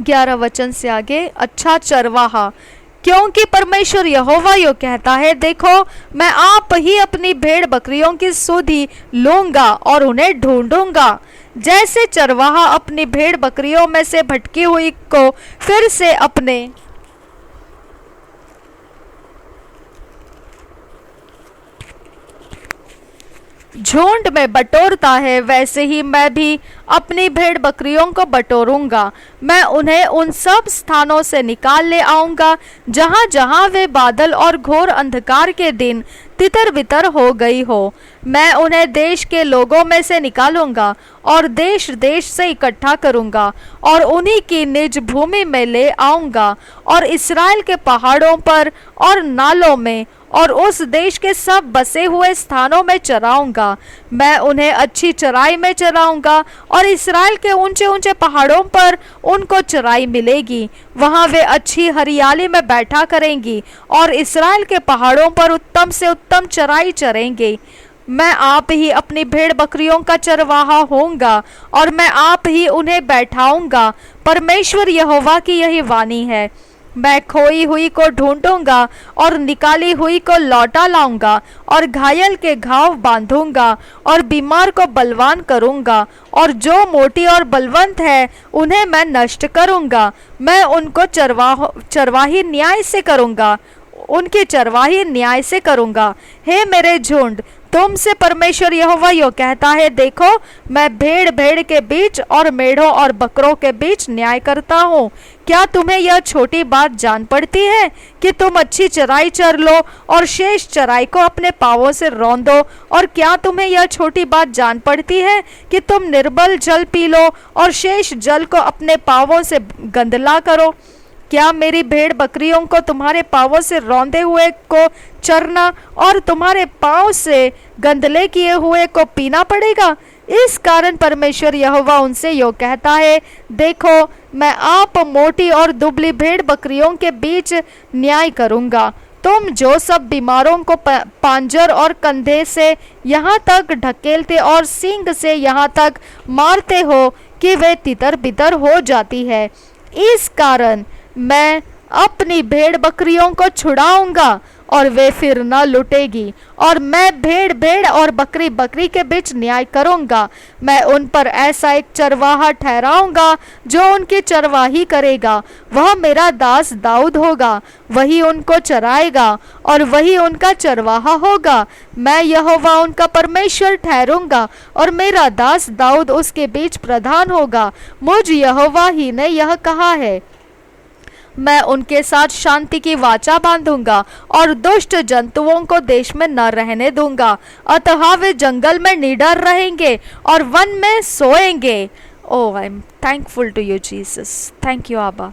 11 वचन से आगे, अच्छा चरवाहा, क्योंकि परमेश्वर यहोवा यो कहता है, देखो मैं आप ही अपनी भेड़ बकरियों की सुधि लूंगा और उन्हें ढूंढूंगा। जैसे चरवाहा अपनी भेड़ बकरियों में से भटकी हुई को फिर से अपने झुंड में बटोरता है, वैसे ही मैं भी अपनी भेड़ बकरियों को बटोरूंगा। मैं उन्हें उन सब स्थानों से निकाल ले आऊंगा जहां जहां वे बादल और घोर अंधकार के दिन तितर बितर हो गई हो। मैं उन्हें देश के लोगों में से निकालूंगा और देश देश से इकट्ठा करूंगा और उन्हीं की निज भूमि में ले आऊंगा, और इसराइल के पहाड़ों पर और नालों में और उस देश के सब बसे हुए स्थानों में चराऊंगा। मैं उन्हें अच्छी चराई में चराऊंगा, और इसराइल के ऊंचे ऊंचे पहाड़ों पर उनको चराई मिलेगी। वहां वे अच्छी हरियाली में बैठा करेंगी और इसराइल के पहाड़ों पर उत्तम से उत्तम चराई चरेंगे। मैं आप ही अपनी भेड़ बकरियों का चरवाहा होऊंगा और मैं आप ही उन्हें बैठाऊंगा। परमेश्वर यहोवा की यही वाणी है। मैं खोई हुई को ढूंढूंगा और निकाली हुई को लौटा लाऊंगा, और घायल के घाव बांधूंगा और बीमार को बलवान करूंगा, और जो मोटी और बलवंत है उन्हें मैं नष्ट करूंगा। मैं उनको चरवाही न्याय से करूंगा, उनकी चरवाही न्याय से करूंगा। हे मेरे झुंड, तुमसे परमेश्वर यहोवा यो कहता है, देखो मैं भेड़ भेड़ के बीच और मेढ़ों और बकरों के बीच न्याय करता हूँ। क्या तुम्हें यह छोटी बात जान पड़ती है कि तुम अच्छी चराई चर लो और शेष चराई को अपने पांवों से रौंदो? और क्या तुम्हें यह छोटी बात जान पड़ती है कि तुम निर्बल जल पी लो और शेष जल को अपने पांवों से गंदला करो? क्या मेरी भेड़ बकरियों को तुम्हारे पांवों से रौंदे हुए को चरना और तुम्हारे पांव से गंदले किए हुए को पीना पड़ेगा? इस कारण परमेश्वर यहोवा उनसे यो कहता है, देखो मैं आप मोटी और दुबली भेड़ बकरियों के बीच न्याय करूंगा। तुम जो सब बीमारों को पांजर और कंधे से यहाँ तक ढकेलते और सींग से यहाँ तक मारते हो कि वे तितर बितर हो जाती है, इस कारण मैं अपनी भेड़ बकरियों को छुड़ाऊंगा और वे फिर न लुटेगी। और मैं भेड़ भेड़ और बकरी बकरी के बीच न्याय करूंगा। मैं उन पर ऐसा एक चरवाहा ठहराऊंगा जो उनकी चरवाही करेगा। वह मेरा दास दाऊद होगा, वही उनको चराएगा और वही उनका चरवाहा होगा। मैं यहोवा उनका परमेश्वर ठहरूंगा और मेरा दास दाऊद उसके बीच प्रधान होगा। मुझ यहोवा ही ने यह कहा है। मैं उनके साथ शांति की वाचा बांधूंगा और दुष्ट जंतुओं को देश में न रहने दूंगा। अतः वे जंगल में निडर रहेंगे और वन में सोएंगे। Oh, I am thankful to you Jesus, thank you Abba.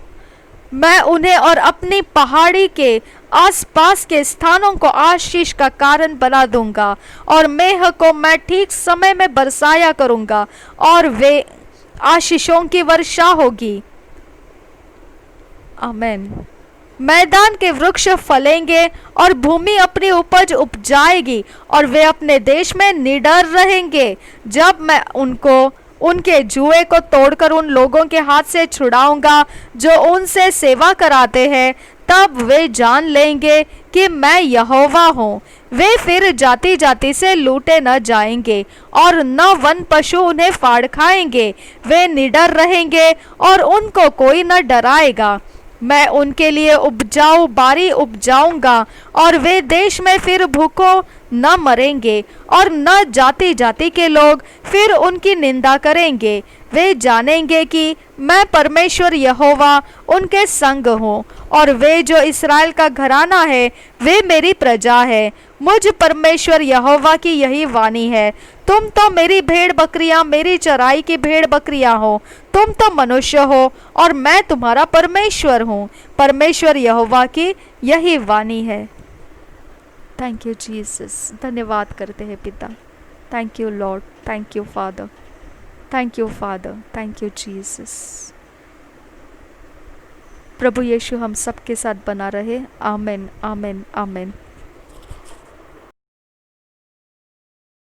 मैं उन्हें और अपनी पहाड़ी के आसपास के स्थानों को आशीष का कारण बना दूंगा और मेह को मैं ठीक समय में बरसाया करूंगा और वे आशीषों की वर्षा होगी। आमेन। मैदान के वृक्ष फलेंगे और भूमि अपनी उपज उपजाएगी और वे अपने देश में निडर रहेंगे। जब मैं उनको उनके जुए को तोड़कर उन लोगों के हाथ से छुड़ाऊंगा जो उनसे सेवा कराते हैं, तब वे जान लेंगे कि मैं यहोवा हूँ। वे फिर जाति जाति से लूटे न जाएंगे और न वन पशु उन्हें फाड़ खाएंगे। वे निडर रहेंगे और उनको कोई न डराएगा। मैं उनके लिए उपजाऊ बारी उपजाऊंगा और वे देश में फिर भूखों न मरेंगे और न जाति जाति के लोग फिर उनकी निंदा करेंगे। वे जानेंगे कि मैं परमेश्वर यहोवा उनके संग हूँ और वे जो इस्राएल का घराना है वे मेरी प्रजा है। मुझ परमेश्वर यहोवा की यही वाणी है। तुम तो मेरी भेड़ बकरियां, मेरी चराई की भेड़ बकरियां हो। तुम तो मनुष्य हो और मैं तुम्हारा परमेश्वर हूँ। परमेश्वर यहोवा की यही वाणी है। Thank you Jesus. धन्यवाद करते हैं पिता। Thank you Lord, thank you father, thank you father, thank you Jesus. प्रभु यीशु हम सबके साथ बना रहे। आमेन, आमेन, आमेन।